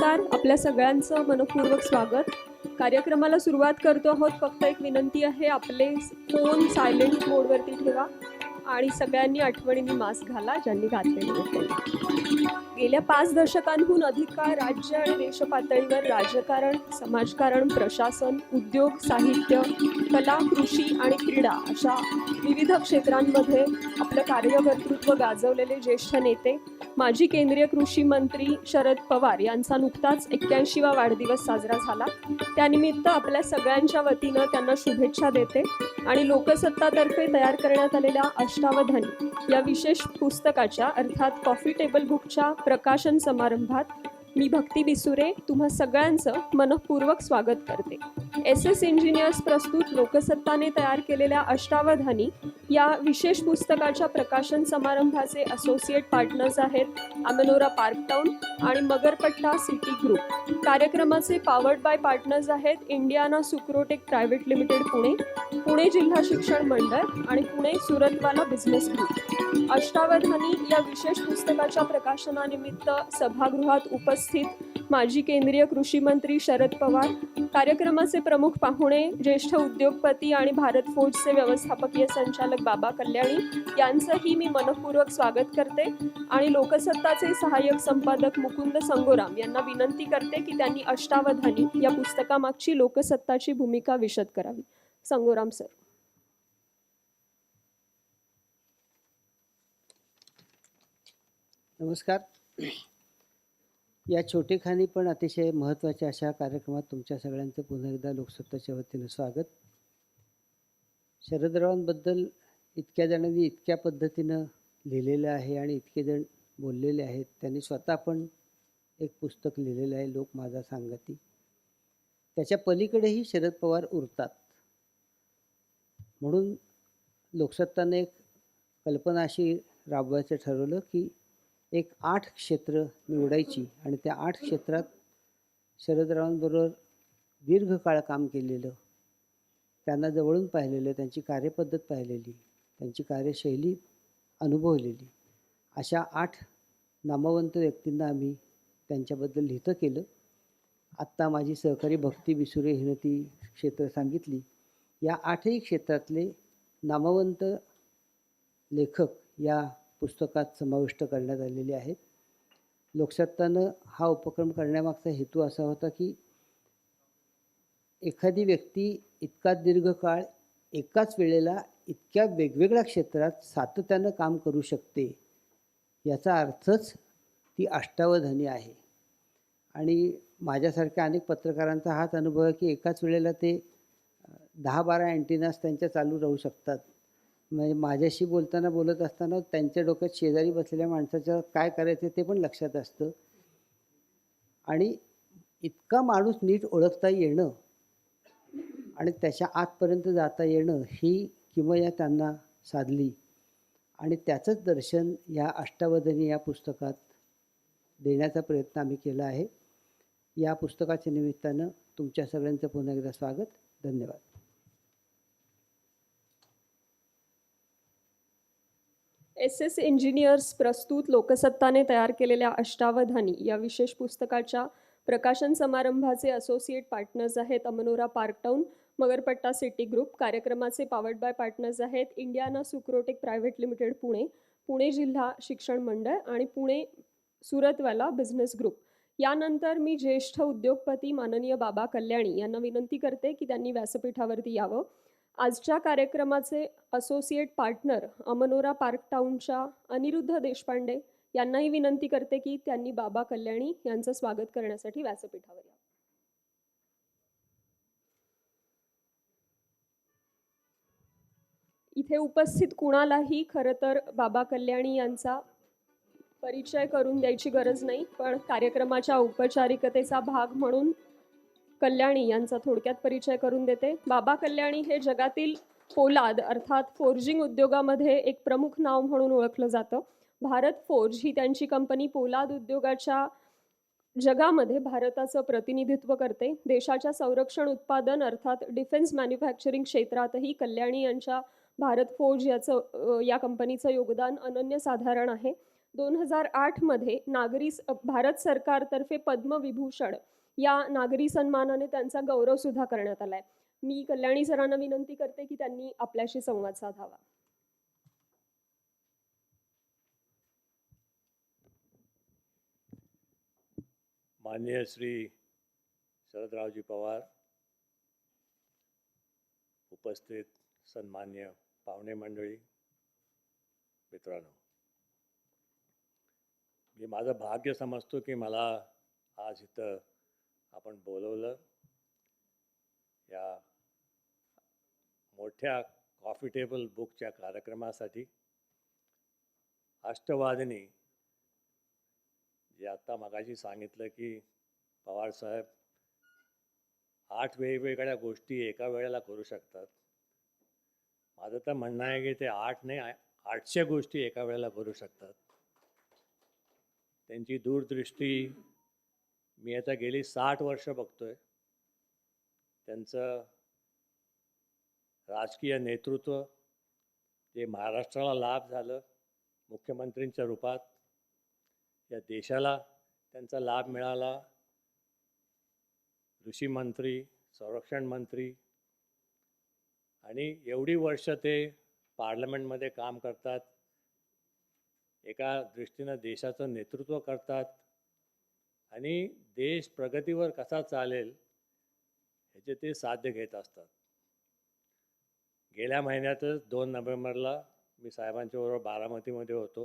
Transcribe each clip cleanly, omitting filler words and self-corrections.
नमस्कार, आपल्या सगळ्यांचं मनपूर्वक स्वागत. कार्यक्रमाला सुरुवात करतो आहोत. फक्त एक विनंती आहे, आपले फोन सायलेंट मोडवरती ठेवा आणि सगळ्यांनी आठवणीने मास्क घाला ज्यांनी घातलेले नसेल. गेल्या 5 दशकांहून अधिक काळ राज्य आणि देश पातळीवर राजकारण, समाजकारण, प्रशासन, उद्योग, साहित्य, कला, कृषी आणि क्रीडा अशा विविध क्षेत्रांमध्ये आपलं कार्यकर्तृत्व गाजवलेले ज्येष्ठ नेते माजी केंद्रीय कृषी मंत्री शरद पवार यांचा नुकताच 81वा वाढदिवस साजरा झाला. त्यानिमित्त आपल्या सगळ्यांच्या वतीनं त्यांना शुभेच्छा देते आणि लोकसत्तातर्फे तयार करण्यात आलेल्या अष्टावधानी या विशेष पुस्तकाच्या अर्थात कॉफी टेबल बुकच्या प्रकाशन समारंभात मी भक्ती बिसुरे तुम्हा सगळ्यांचं मनपूर्वक स्वागत करते. SS इंजिनियर्स प्रस्तुत लोकसत्ताने तयार केलेल्या अष्टावधानी या विशेष पुस्तकाच्या प्रकाशन समारंभाचे असोसिएट पार्टनर्स आहेत अमेनोरा पार्क टाउन आणि मगरपट्टा सिटी ग्रुप. कार्यक्रमाचे पॉवर्ड बाय पार्टनर्स आहेत Indiana Sucrotech private limited Pune, Pune जिल्हा शिक्षण मंडळ आणि पुणे सुरतवाला बिझनेस ग्रुप. अष्टावधानी या विशेष पुस्तकाच्या प्रकाशनानिमित्त सभागृहात उपस्थित माजी केंद्रीय कृषी मंत्री शरद पवार, कार्यक्रमाचे प्रमुख पाहुणे ज्येष्ठ उद्योगपती आणि भारत फोर्जचे व्यवस्थापकीय संचालक बाबा कल्याणी यांचंही मी मनपूर्वक स्वागत करते आणि लोकसत्ताचे सहाय्यक संपादक मुकुंद संगोराम यांना विनंती करते की त्यांनी अष्टावधानी या पुस्तकामागची लोकसत्ताची भूमिका विशद करावी. संगोराम सर. नमस्कार. या छोटेखानी पण अतिशय महत्त्वाच्या अशा कार्यक्रमात तुमच्या सगळ्यांचं पुन्हा एकदा लोकसत्ताच्या वतीनं स्वागत. शरदरावांबद्दल इतक्या जणांनी इतक्या पद्धतीनं लिहिलेलं आहे आणि इतके जण बोललेले आहेत. त्यांनी स्वतः पण एक पुस्तक लिहिलेलं आहे, लोक माझा सांगती. त्याच्या पलीकडेही शरद पवार उरतात. म्हणून लोकसत्ताने एक कल्पना अशी राबवायचं ठरवलं की एक 8 क्षेत्र निवडायची आणि त्या 8 क्षेत्रात शरदरावांबरोबर दीर्घकाळ काम केलेलं, त्यांना जवळून पाहिलेलं, त्यांची कार्यपद्धत पाहिलेली, त्यांची कार्यशैली अनुभवलेली अशा 8 नामवंत व्यक्तींना आम्ही त्यांच्याबद्दल लिहितं केलं. आत्ता माझी सहकारी भक्ती बिसुरे हिनं ती क्षेत्र सांगितली. या 8ही क्षेत्रातले नामवंत लेखक या पुस्तकात समाविष्ट करण्यात आलेले आहेत. लोकसत्तानं हा उपक्रम करण्यामागचा हेतू असा होता की एखादी व्यक्ती इतका दीर्घकाळ एकाच वेळेला इतक्या वेगवेगळ्या क्षेत्रात सातत्यानं काम करू शकते, याचा अर्थच ती अष्टावधानी आहे. आणि माझ्यासारख्या अनेक पत्रकारांचा हाच अनुभव आहे की एकाच वेळेला ते 10-12 अँटिनास त्यांच्या चालू राहू शकतात. म्हणजे माझ्याशी बोलत असताना त्यांच्या डोक्यात शेजारी बसलेल्या माणसाचं काय करायचं ते पण लक्षात असतं. आणि इतका माणूस नीट ओळखता येणं आणि त्याच्या आतपर्यंत जाता येणं ही किमया त्यांना साधली आणि त्याचंच दर्शन या अष्टावधानी या पुस्तकात देण्याचा प्रयत्न आम्ही केला आहे. या पुस्तकाच्या निमित्तानं तुमच्या सगळ्यांचं पुन्हा एकदा स्वागत. धन्यवाद. SS इंजिनियर्स प्रस्तुत लोकसत्ताने तयार केलेल्या अष्टावधानी या विशेष पुस्तकाच्या प्रकाशन समारंभाचे असोसिएट पार्टनर्स आहेत Amanora park town, Magarpatta city group. कार्यक्रमाचे पॉवर्ड बाय पार्टनर्स आहेत Indiana Sucrotech private limited Pune, Pune जिल्हा शिक्षण मंडळ आणि पुणे सुरतवाला बिझनेस ग्रुप. यानंतर मी ज्येष्ठ उद्योगपती माननीय बाबा कल्याणी यांना विनंती करते की त्यांनी व्यासपीठावरती यावं. आजच्या कार्यक्रमाचे असोसिएट पार्टनर अमेनोरा पार्क टाउनच्या अनिरुद्ध देशपांडे यांनाही विनंती करते की त्यांनी बाबा कल्याणी यांचं स्वागत करण्यासाठी व्यासपीठावर यावं. इथे उपस्थित कुणालाही खरं तर बाबा कल्याणी यांचा परिचय करून द्यायची गरज नाही, पण कार्यक्रमाच्या औपचारिकतेचा भाग म्हणून कल्याणी यांचा थोडक्यात परिचय करून देते. बाबा कल्याणी हे जगातील पोलाद अर्थात फोर्जिंग उद्योगामध्ये एक प्रमुख नाव म्हणून ओळखलं जातं. भारत फोर्ज ही त्यांची कंपनी पोलाद उद्योगाच्या जगामध्ये भारताचं प्रतिनिधित्व करते. देशाच्या संरक्षण उत्पादन अर्थात डिफेन्स मॅन्युफॅक्चरिंग क्षेत्रातही कल्याणी यांच्या भारत फोर्ज या कंपनीचं योगदान अनन्यसाधारण आहे. 2008मध्ये भारत सरकारतर्फे पद्मविभूषण या नागरी सन्मानाने त्यांचा गौरव सुद्धा करण्यात आलाय. मी कल्याणी सरांना विनंती करते की त्यांनी आपल्याशी संवाद साधावा. माननीय श्री शरदरावजी पवार, उपस्थित सन्मान्य पाहुणे मंडळी, मित्रांनो, मी माझं भाग्य समजतो की मला आज इथं आपण बोलवलं. या मोठ्या कॉफी टेबल बुकच्या कार्यक्रमासाठी. अष्टवादिनी जे आत्ता मगाशी सांगितलं की पवारसाहेब 8 वेगवेगळ्या गोष्टी एका वेळेला करू शकतात. माझं तर म्हणणं आहे की ते 8 नाही 800 गोष्टी एका वेळेला करू शकतात. त्यांची दूरदृष्टी मी आता गेली 60 वर्ष बघतोय. त्यांचं राजकीय नेतृत्व जे महाराष्ट्राला लाभ झालं मुख्यमंत्रींच्या रूपात, या देशाला त्यांचा लाभ मिळाला. कृषी मंत्री, संरक्षण मंत्री, आणि एवढी वर्ष ते पार्लमेंटमध्ये काम करतात, एका दृष्टीनं देशाचं नेतृत्व करतात आणि देश प्रगतीवर कसा चालेल ह्याचे ते साध्य घेत असतात. गेल्या महिन्यातच 2 नोव्हेंबरला मी साहेबांच्याबरोबर बारामतीमध्ये होतो.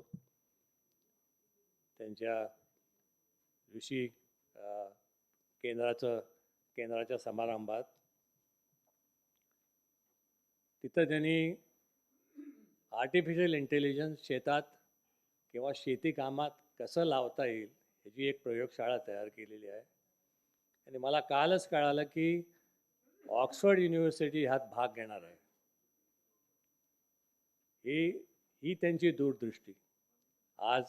त्यांच्या कृषी केंद्राच्या समारंभात. तिथं त्यांनी आर्टिफिशियल इंटेलिजन्स शेतात किंवा शेती कामात कसं लावता येईल ह्याची एक प्रयोगशाळा तयार केलेली आहे. आणि मला कालच कळालं की ऑक्सफर्ड युनिव्हर्सिटी ह्यात भाग घेणार आहे. ही त्यांची दूरदृष्टी. आज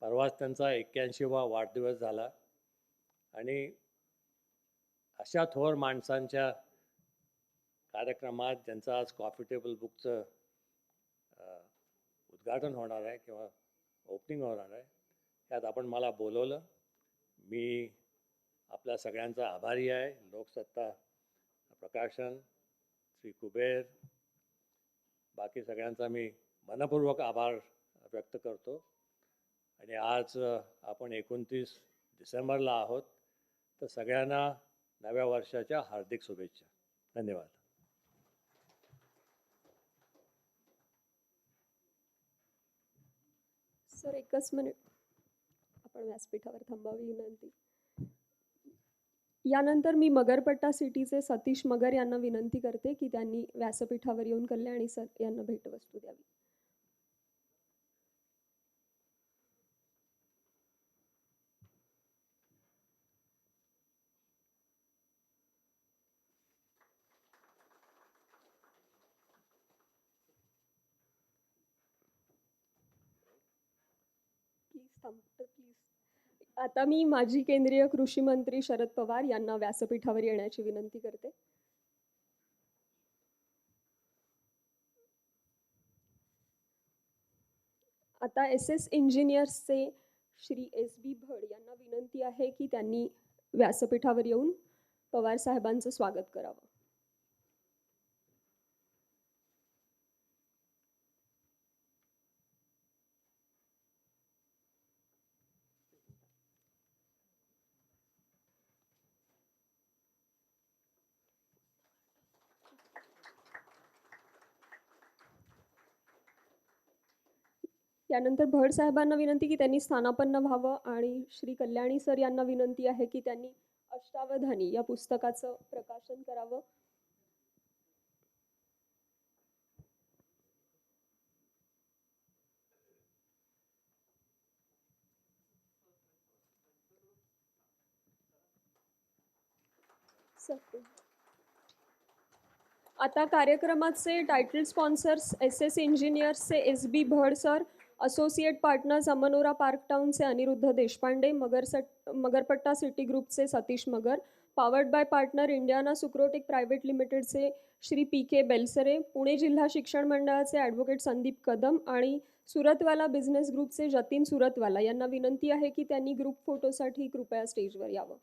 परवाच त्यांचा 81वा वाढदिवस झाला आणि अशा थोर माणसांच्या कार्यक्रमात ज्यांचं आज कॉफी टेबल बुकचं उद्घाटन होणार आहे किंवा ओपनिंग होणार आहे, त्यात आपण मला बोलवलं. मी आपल्या सगळ्यांचा आभारी आहे. लोकसत्ता प्रकाशन, श्री कुबेर, बाकी सगळ्यांचा मी मनपूर्वक आभार व्यक्त करतो. आणि आज आपण 29 डिसेंबरला आहोत, तर सगळ्यांना नव्या वर्षाच्या हार्दिक शुभेच्छा. धन्यवाद. सर, एकच मिनिट, आपण व्यासपीठावर थांबावी विनंती. यानंतर मी मगरपट्टा सिटीचे सतीश मगर यांना विनंती करते की त्यांनी व्यासपीठावर येऊन कल्याणी सर यांना भेटवस्तू द्यावी. प्लीज. आता मी माजी केंद्रीय कृषी मंत्री शरद पवार यांना व्यासपीठावर येण्याची विनंती करते. आता SS इंजिनियर्सचे श्री SB भड यांना विनंती आहे की त्यांनी व्यासपीठावर येऊन पवार साहेबांचं स्वागत करावं. यानंतर भड साहेबांना विनंती की त्यांनी स्थानापन्न व्हावं आणि श्री कल्याणी सर यांना विनंती आहे की त्यांनी अष्टावधानी या पुस्तकाचं प्रकाशन करावं. आता कार्यक्रमाचे टायटल स्पॉन्सर्स SS इंजिनियर्सचे SB Bhad sir, associate partners Amanora park टाउनचे अनिरुद्ध देशपांडे, मगरपट्टा सिटी ग्रुपचे Satish Magar, powered by partner Indiana Sucrotech private लिमिटेडचे श्री PK बेलसरे, पुणे जिल्हा शिक्षण मंडळाचे ॲडव्होकेट संदीप कदम आणि सुरतवाला बिझनेस ग्रुपचे जतीन सुरतवाला यांना विनंती आहे की त्यांनी ग्रुप फोटोसाठी कृपया स्टेजवर यावं.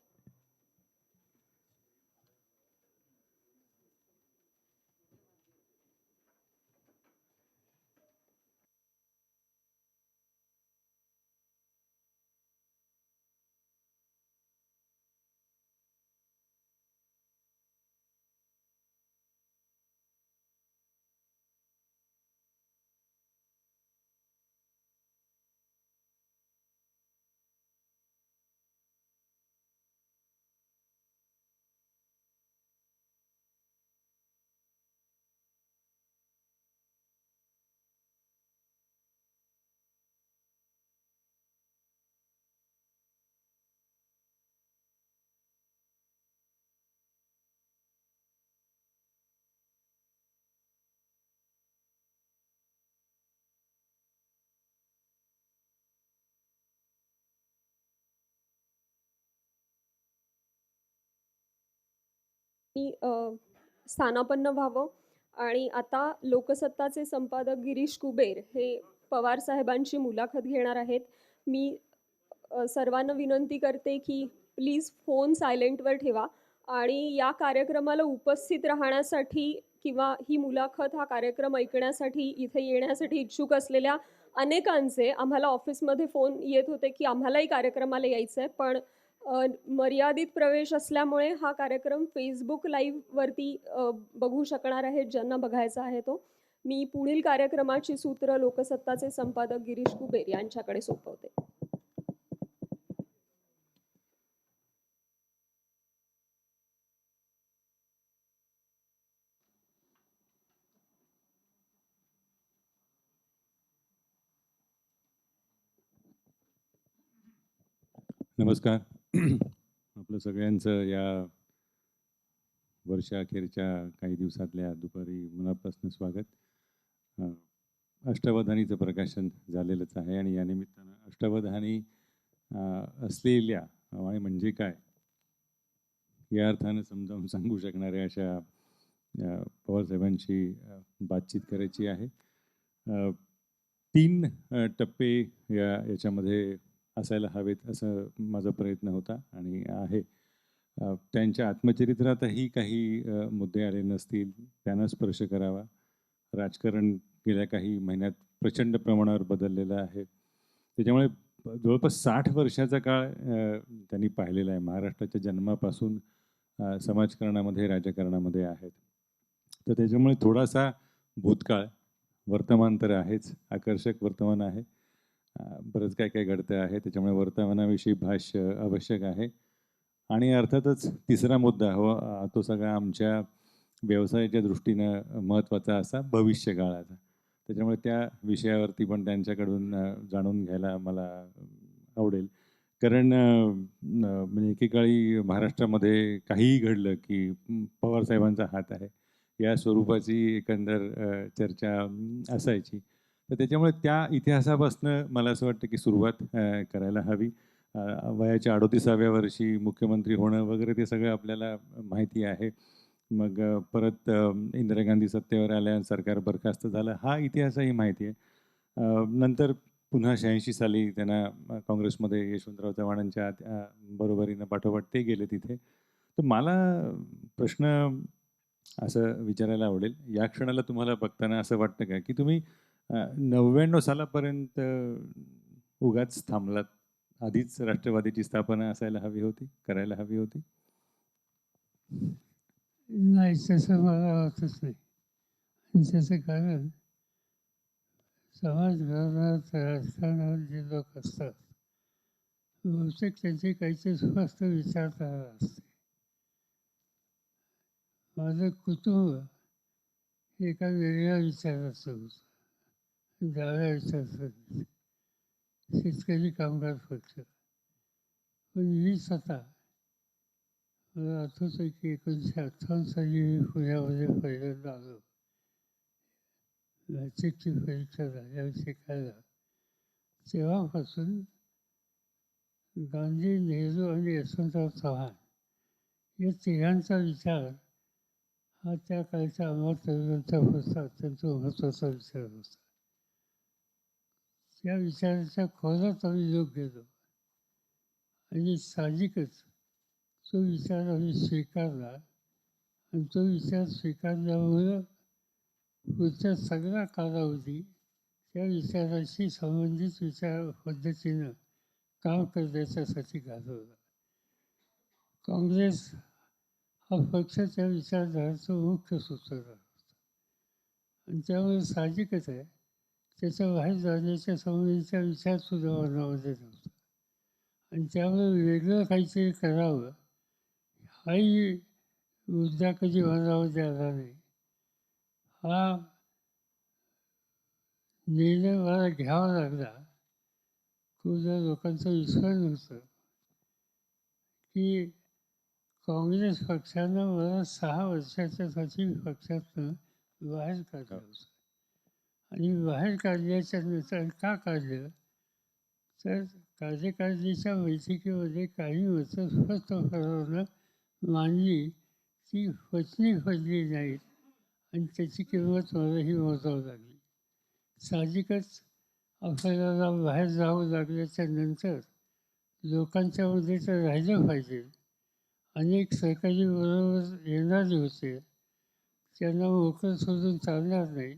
स्थानापन्न व्हावं. आणि आता लोकसत्ताचे संपादक गिरीश कुबेर हे पवार साहेबांची मुलाखत घेणार आहेत. मी सर्वांना विनंती करते की प्लीज फोन सायलेंटवर ठेवा आणि या कार्यक्रमाला उपस्थित राहण्यासाठी किंवा ही मुलाखत हा कार्यक्रम ऐकण्यासाठी इथे येण्यासाठी इच्छुक असलेल्या अनेकांचे आम्हाला ऑफिसमध्ये फोन येत होते की आम्हालाही कार्यक्रमाला यायचं आहे, पण मर्यादित प्रवेश असल्यामुळे हा कार्यक्रम फेसबुक लाईव्हवरती बघू शकणार आहेत ज्यांना बघायचा आहे तो. मी पुढील कार्यक्रमाची सूत्र लोकसत्ताचे संपादक गिरीश कुबेर यांच्याकडे सोपवते. नमस्कार. आपलं सगळ्यांचं या वर्षाअखेरच्या काही दिवसातल्या दुपारी मनापासून स्वागत. अष्टावधानीचं प्रकाशन झालेलंच आहे आणि या निमित्तानं अष्टावधानी असलेल्या आणि म्हणजे काय या अर्थानं समजावून सांगू शकणाऱ्या अशा पवारसाहेबांची बातचीत करायची आहे. 3 टप्पे याच्यामध्ये असायला हवेत असं माझा प्रयत्न होता आणि आहे. त्यांच्या आत्मचरित्रातही काही मुद्दे आले नसतील, त्यांना स्पर्श करावा. राजकारण गेल्या काही महिन्यात प्रचंड प्रमाणावर बदललेलं आहे. त्याच्यामुळे जवळपास 60 वर्षाचा काळ त्यांनी पाहिलेला आहे. महाराष्ट्राच्या जन्मापासून समाजकारणामध्ये राजकारणामध्ये आहेत. तर त्याच्यामुळे थोडासा भूतकाळ, वर्तमान तर आहेच, आकर्षक वर्तमान आहे. बरंच काय काय घडतं आहे, त्याच्यामुळे वर्तमानाविषयी भाष्य आवश्यक आहे. आणि अर्थातच तिसरा मुद्दा तो सगळा आमच्या व्यवसायाच्या दृष्टीनं महत्त्वाचा असा भविष्यकाळाचा. त्याच्यामुळे त्या विषयावरती पण त्यांच्याकडून जाणून घ्यायला मला आवडेल. कारण म्हणजे एकेकाळी महाराष्ट्रामध्ये काहीही घडलं की पवारसाहेबांचा हात आहे या स्वरूपाची एकंदर चर्चा असायची. तर त्याच्यामुळे त्या इतिहासापासून मला असं वाटतं की सुरुवात करायला हवी. वयाच्या 38व्या वर्षी मुख्यमंत्री होणं वगैरे ते सगळं आपल्याला माहिती आहे. मग परत इंदिरा गांधी सत्तेवर आल्या, सरकार बरखास्त झालं, हा इतिहासही माहिती आहे. नंतर पुन्हा 86 साली त्यांना काँग्रेसमध्ये यशवंतराव चव्हाणांच्या बरोबरीनं पाठोपाठ ते गेले तिथे. तर मला प्रश्न असं विचारायला आवडेल, या क्षणाला तुम्हाला बघताना असं वाटतं का की तुम्ही 99 सालापर्यंत उगाच थांबलात? आधीच राष्ट्रवादीची स्थापना असायला हवी होती, करायला हवी होती? नाही, तसं मला वाटतच नाही. त्याचं कारण समाजकारणात राजकारणावर जे लोक असतात बहुतेक त्यांचे काहीतरी स्पष्ट विचारधारा असते. माझं कुटुंब एका वेगळ्या विचाराचं होतं, डाव्या विचाराचं, शेतकरी कामगार पक्ष. पण मी स्वतः मला आठवतं की 1958 साली मी पुण्यामध्ये पहिल्यांदा आलो. मॅट्रिकची परीक्षा झाल्यावर शिकायला. तेव्हापासून गांधी, नेहरू आणि यशवंतराव चव्हाण या तिघांचा विचार हा त्या काळच्या अमर तरुणांचा होता, अत्यंत महत्त्वाचा विचार होता. त्या विचाराच्या खोलात आम्ही लोक गेलो आणि साहजिकच तो विचार आम्ही स्वीकारला आणि तो विचार स्वीकारल्यामुळं पुढचा सगळा कालावधी त्या विचाराशी संबंधित विचार पद्धतीनं काम करण्याच्यासाठी घालवला. काँग्रेस हा पक्ष त्या विचारधाराचं मुख्य सूत्रधार होता आणि त्यामुळे साहजिकच आहे त्याच्या बाहेर जाण्याच्या संबंधीचा विचारसुद्धा मनामध्ये नव्हता आणि त्यामुळे वेगळं काहीतरी करावं हाही मुद्दा कधी मनामध्ये आला नाही. हा निर्णय मला घ्यावा लागला. खूपदा लोकांचा विश्वास नव्हता की काँग्रेस पक्षानं मला 6 वर्षाच्यासाठी पक्षातनं बाहेर काढलं होतं आणि बाहेर काढल्याच्या नंतर का काढलं तर कार्यकारिणीच्या बैठकीमध्ये काही मतं स्पष्टपणानं मांडली ती वचनी पडली नाहीत आणि त्याची किंमत मलाही मोजावी लागली. साहजिकच आपल्याला बाहेर जावं लागल्याच्या नंतर लोकांच्या मध्ये तर राहिलं पाहिजे. अनेक सहकारी बरोबर येणारे होते त्यांना मोकळं सोडून चालणार नाही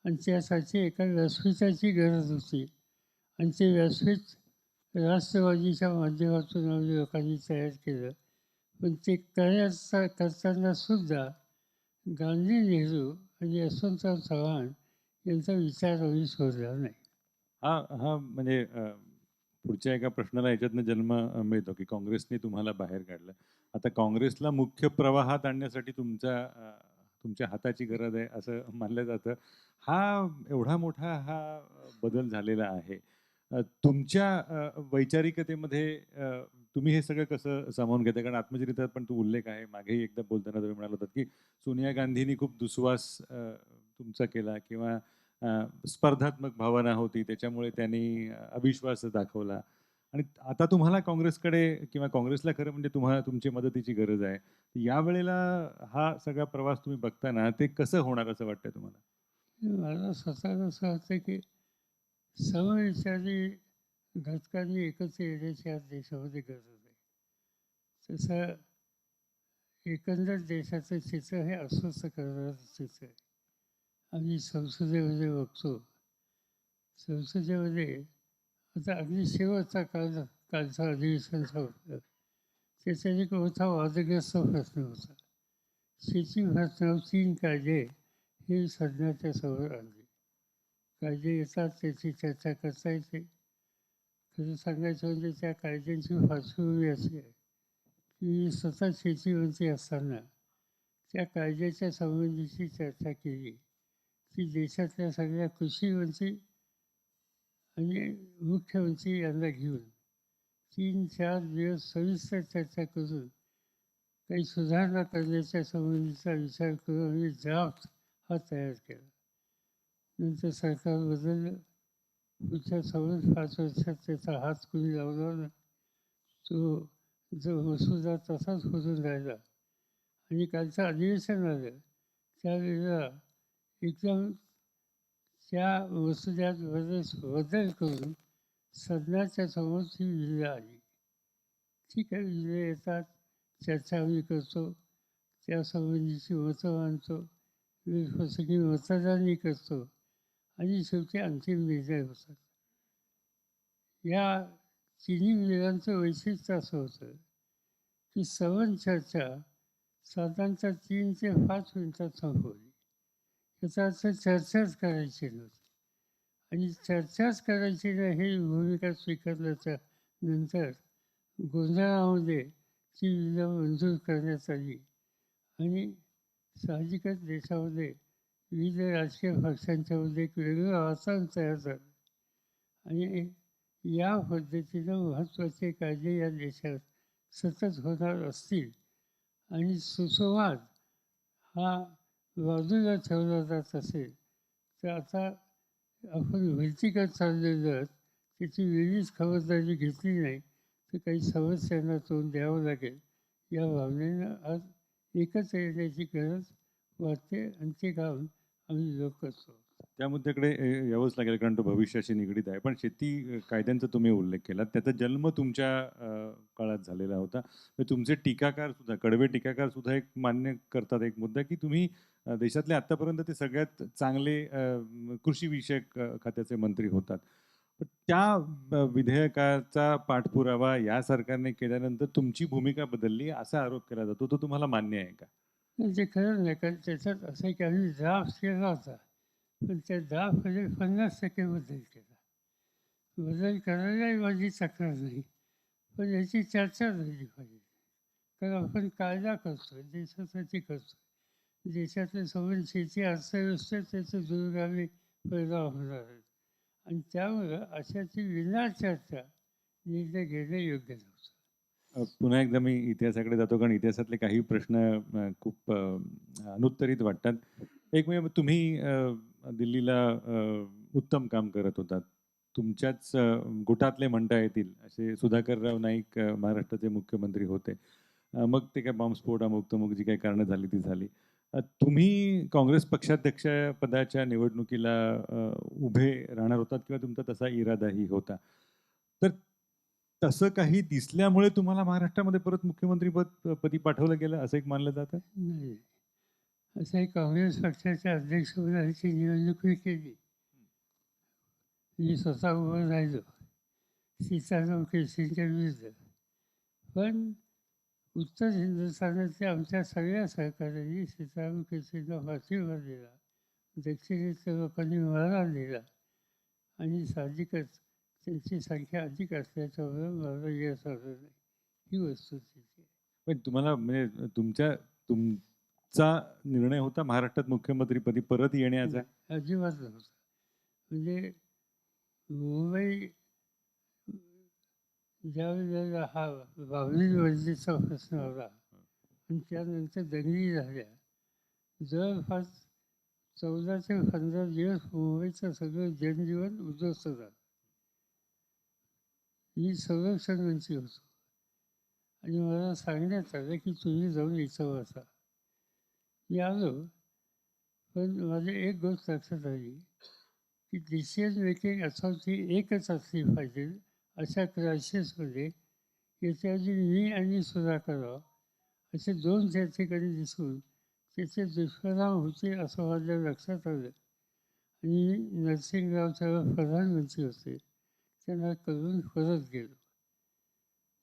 आणि त्यासाठी एका व्यासपीठाची गरज होती आणि ते व्यासपीठ राष्ट्रवादीच्या माध्यमातून आम्ही लोकांनी तयार केलं. पण ते करताना सुद्धा गांधी, नेहरू आणि यशवंतराव चव्हाण यांचा विचार आम्ही सोडला नाही. हा म्हणजे पुढच्या एका प्रश्नाला याच्यातनं जन्म मिळतो की काँग्रेसने तुम्हाला बाहेर काढलं. आता काँग्रेसला मुख्य प्रवाहात आणण्यासाठी तुमच्या हाताची गरज आहे असं मानलं जातं. एवढा मोठा बदल झालेला आहे. तुमच्या वैचारिकतेमध्ये तुम्ही हे सगळं कसं सामावून घेता? कारण आत्मचरित्रात पण तो उल्लेख आहे. मागेही एकदा बोलताना तुम्ही म्हणाला होतात की सोनिया गांधींनी खूप दुस्वास तुमचा केला किंवा स्पर्धात्मक भावना होती त्याच्यामुळे त्यांनी अविश्वास दाखवला आणि आता तुम्हाला काँग्रेसकडे किंवा काँग्रेसला खरं म्हणजे तुमची मदतीची गरज आहे. यावेळेला हा सगळा प्रवास तुम्ही बघताना ते कसं होणार असं वाटतंय तुम्हाला? मला स्वतःला असं वाटतं की समविचारी घटकांनी एकत्र येण्याची आज देशामध्ये गरज आहे. तसं एकंदर देशाचं चित्र हे अस्वस्थ करणारं चित्र आहे. आम्ही संसदेमध्ये बघतो, संसदेमध्ये आता अगदी शेवटचा कालचा अधिवेशन संपलं त्याच्यात एक मोठा वादग्रस्त प्रश्न होता. शेती प्रश्नावर 3 कायदे हे सदनाच्या समोर आणले. कायदे येतात त्याची चर्चा करता येते. खरं सांगायचं म्हणजे त्या कायद्यांची पार्श्वभूमी अशी आहे की स्वतः शेतीमंत्री असताना त्या कायद्याच्या संबंधीची चर्चा केली की देशातल्या सगळ्या कृषीमंत्री आणि मुख्यमंत्री यांना घेऊन 3-4 दिवस सविस्तर चर्चा करून काही सुधारणा करण्याच्या संबंधीचा विचार करून आम्ही ड्राफ्ट हा तयार केला. नंतर सरकार बदललं. पुढच्या 5 वर्षात त्याचा हात कोणी लावला नाही. जो मसुदा तसाच होऊन राहिला आणि कालचं अधिवेशन आलं त्यावेळेला एकदम त्या मसुद्यात बदल करून सदनाच्या समोर ती बिलं आली. ठीक आहे, बिलं येतात, चर्चा आम्ही करतो, त्यासंबंधीची मतं मांडतो, प्रसंगी मतदानही करतो आणि शेवटी अंतिम निर्णय होतात. या तिन्ही बिलांचं वैशिष्ट्य असं होतं की सवन चर्चा साधारणतः 3 ते 5 मिनिटात संपवली. याचा अर्थ चर्चाच करायची नव्हती आणि चर्चाच करायची नाही ही भूमिका स्वीकारल्याच्या नंतर गोंधळामध्ये ती बिलं मंजूर करण्यात आली आणि साहजिकच देशामध्ये विविध राजकीय पक्षांच्यामध्ये एक वेगळं वातावरण तयार झालं आणि या पद्धतीनं महत्त्वाचे कायदे या देशात सतत होणार असतील आणि सुसंवाद हा बाजूला ठेवला जात असेल तर आता आपण भरतीकडे चाललेलं त्याची वेगळीच खबरदारी घेतली नाही तर काही समस्यांना तोंड द्यावं लागेल. या भावनेनं आज एकत्र येण्याची गरज वाटते आणि ते काम आम्ही लोक करतो. त्या मुद्द्याकडे यावंच लागेल कारण तो भविष्याशी निगडीत आहे. पण शेती कायद्यांचा तुम्ही उल्लेख केला. त्याचा जन्म तुमच्या काळात झालेला होता. तर तुमचे टीकाकार सुद्धा, कडवे टीकाकार सुद्धा एक मान्य करतात एक मुद्दा, की तुम्ही देशातले आत्तापर्यंत ते सगळ्यात चांगले कृषीविषयक खात्याचे मंत्री होतात. पण त्या विधेयकाचा पाठपुरावा या सरकारने केल्यानंतर तुमची भूमिका बदलली असा आरोप केला जातो. तो तुम्हाला मान्य आहे का? पण ते खरं नाही, कारण त्याच्यात असं आहे की आम्ही ड्राफ्ट केला होता, पण त्या ड्राफ्टमध्ये 50% बदल केला. बदल करायलाही माझी तक्रार नाही, पण याची चर्चा झाली पाहिजे. कारण आपण कायदा करतोय, देशासाठी करतोय. देशातले सगळी शेती अर्थव्यवस्थेत त्याचे दूरगामी परिणाम होणार आहेत. आणि त्यामुळं अशाची विनाचर्चा निर्णय घेणं योग्य नव्हतं. पुन्हा एकदा मी इतिहासाकडे जातो कारण इतिहासातले काही प्रश्न खूप अनुत्तरित वाटतात. एक म्हणजे तुम्ही दिल्लीला उत्तम काम करत होतात. तुमच्याच गुटातले म्हणता येतील असे सुधाकरराव नाईक महाराष्ट्राचे मुख्यमंत्री होते. मग ते काय बॉम्बस्फोट अमुक-तमुक जी काही कारणं झाली ती झाली. तुम्ही काँग्रेस पक्षाध्यक्ष पदाच्या निवडणुकीला उभे राहणार होतात किंवा तुमचा तसा इरादाही होता. तर तसं काही दिसल्यामुळे तुम्हाला महाराष्ट्रामध्ये परत पदी पाठवलं गेलं असं एक मानलं जातं? नाही, असंही काँग्रेस पक्षाच्या अध्यक्षपदाची निवडणूक मी केली. मी स्वतः उभं राहिलो सीताराम केशरींच्या विरुद्ध. पण उत्तर हिंदुस्थानातल्या आमच्या सगळ्या सहकाऱ्यांनी सीताराम केशरींना पाठिंबा दिला. दक्षिणेतल्या लोकांनी मला दिला आणि साहजिकच त्यांची संख्या अधिक असल्याच्यामुळे मला यश आलं नाही. ही वस्तुस्थिती आहे. पण तुम्हाला म्हणजे तुमचा निर्णय होता महाराष्ट्रात मुख्यमंत्रीपदी परत येण्याचा? अजिबात नव्हतं. म्हणजे मुंबई ज्यावेळेला हा बावली वर्दीचा प्रश्न आला आणि त्यानंतर दंगली झाल्या, जवळपास 14 ते 15 दिवस मुंबईचं सगळं जनजीवन उद्ध्वस्त झालं. मी संरक्षण मंत्री होतो आणि मला सांगण्यात आलं की तुम्ही जाऊन इथं बसा. मी आलो, पण माझी एक गोष्ट लक्षात आली की डिसिजन मेकिंग अथॉरिटी एकच असली पाहिजे अशा क्रायसिसमध्ये. याच्या आधी मी आणि सुधाकरराव असे दोन त्या ठिकाणी दिसून त्याचे दुष्परिणाम होते असं माझ्या लक्षात आलं आणि नरसिंहराव तेव्हा प्रधानमंत्री होते, त्यांना करून परत गेलो.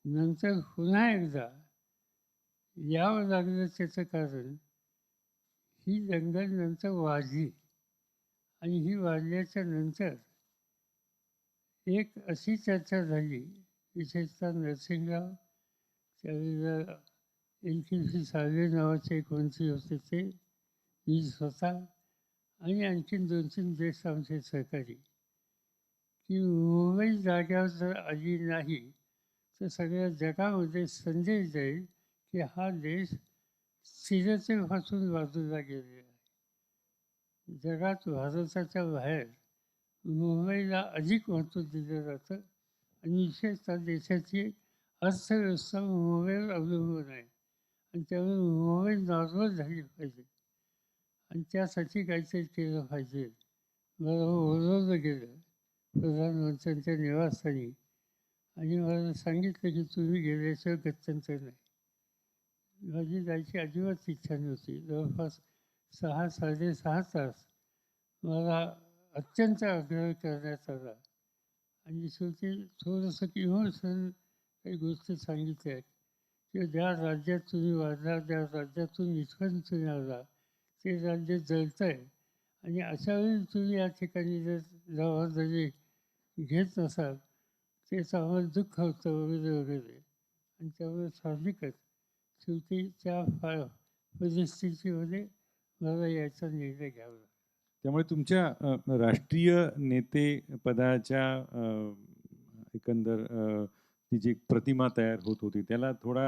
नंतर पुन्हा एकदा यावं लागलं त्याचं कारण ही दंगल नंतर वाढली आणि ही वाढल्याच्या नंतर एक अशी चर्चा झाली, विशेषतः नरसिंहराव, त्यावेळेला NKC साळवे नावाचे एक मंत्री होते ते, मी स्वतः आणि आणखीन 2-3 ज्येष्ठ आमचे सहकारी, की मुंबई जाग्यावर जर आली नाही तर सगळ्या जगामध्ये संदेश जाईल की हा देश स्थिरतेपासून बाजूला गेलेला आहे. जगात भारताच्या बाहेर मुंबईला अधिक महत्त्व दिलं जातं आणि विशेषतः देशाची अर्थव्यवस्था मुंबईवर अवलंबून आहे आणि त्यामुळे मुंबई नॉर्मल झाली पाहिजे आणि त्यासाठी काहीतरी केलं पाहिजे. मला बोलवलं गेलं प्रधानमंत्र्यांच्या निवासस्थानी आणि मला सांगितलं की तुम्ही गेल्याशिवाय गत्यंतर नाही. माझी जायची अजिबात इच्छा नव्हती. जवळपास 6-6.5 तास मला अत्यंत आग्रह करण्यात आला आणि शेवटी थोडंसं इमोशनल काही गोष्टी सांगितल्या की ज्या राज्यात तुम्ही वाढला, ज्या राज्यातून इथपर्यंत तुम्ही आला, ते राज्य जळतं आहे आणि अशा वेळी तुम्ही या ठिकाणी जर जबाबदारी घेत नसाल तेच आम्हाला दुःख होतं वगैरे वगैरे. आणि त्यामुळे साहजिकच शेवटी त्या परिस्थितीमध्ये मला याचा निर्णय घ्यावा लागला. त्यामुळे तुमच्या राष्ट्रीय नेते पदाच्या एकंदर ती जी प्रतिमा तयार होत होती त्याला थोडा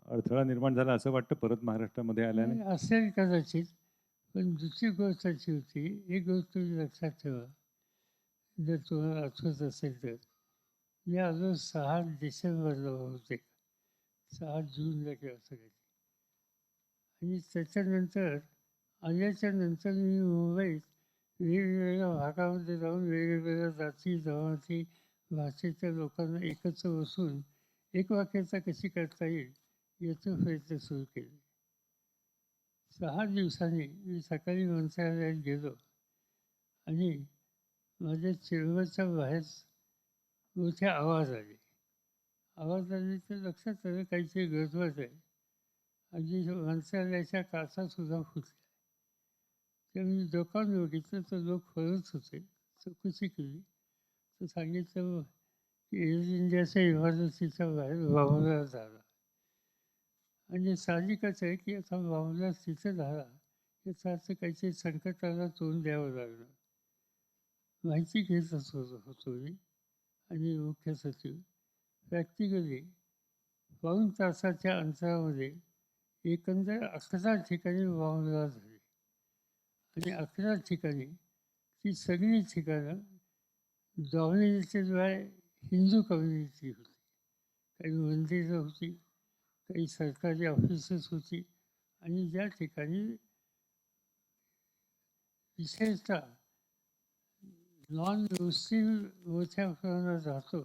अडथळा निर्माण झाला असं वाटतं परत महाराष्ट्रामध्ये आल्याने? नाही, असेल कदाचित. पण दुसरी गोष्ट अशी होती, एक गोष्ट तुम्ही लक्षात ठेवा, जर तुम्हाला आठवत असेल तर, मी आलो 6 डिसेंबरला होते, 6 जूनला किंवा असं काही. आणि त्याच्यानंतर आल्याच्या नंतर मी मुंबईत वेगवेगळ्या भागामध्ये जाऊन वेगवेगळ्या जाती जमाती भाषेच्या लोकांना एकत्र बसून एक वाक्यता कशी करता येईल याचे प्रयत्न सुरू केले. 6 दिवसांनी मी सकाळी मंत्रालयात गेलो आणि माझ्या चेंबरच्या बाहेर मोठे आवाज आले. आवाज आले तर लक्षात आलं काहीतरी गडबड आहे. अगदी मंत्रालयाच्या काचा सुद्धा फुटल्या. तर मी लोकांना बघितलं तर लोक पळत होते. चौकशी केली तर सांगितलं की एअर इंडियाच्या इमारतीच्या बाहेर वावरा झाला. आणि साहजिकच आहे की आता वावरा तिथे झाला याचा अर्थ काहीतरी संकटाला तोंड द्यावं लागलं. माहिती घेत होतो मी आणि मुख्य सचिव प्रॅक्टिकली पाऊण तासाच्या अंतरामध्ये एकंदर 11 ठिकाणी वावरा झाले आणि 11 ठिकाणी ती सगळी ठिकाणं डॉमिनेटेड बाय हिंदू कम्युनिटी होती. काही मंदिरं होती, काही सरकारी ऑफिसेस होती आणि ज्या ठिकाणी विशेषतः नॉन मुस्लिम मोठ्या प्रमाणात राहतो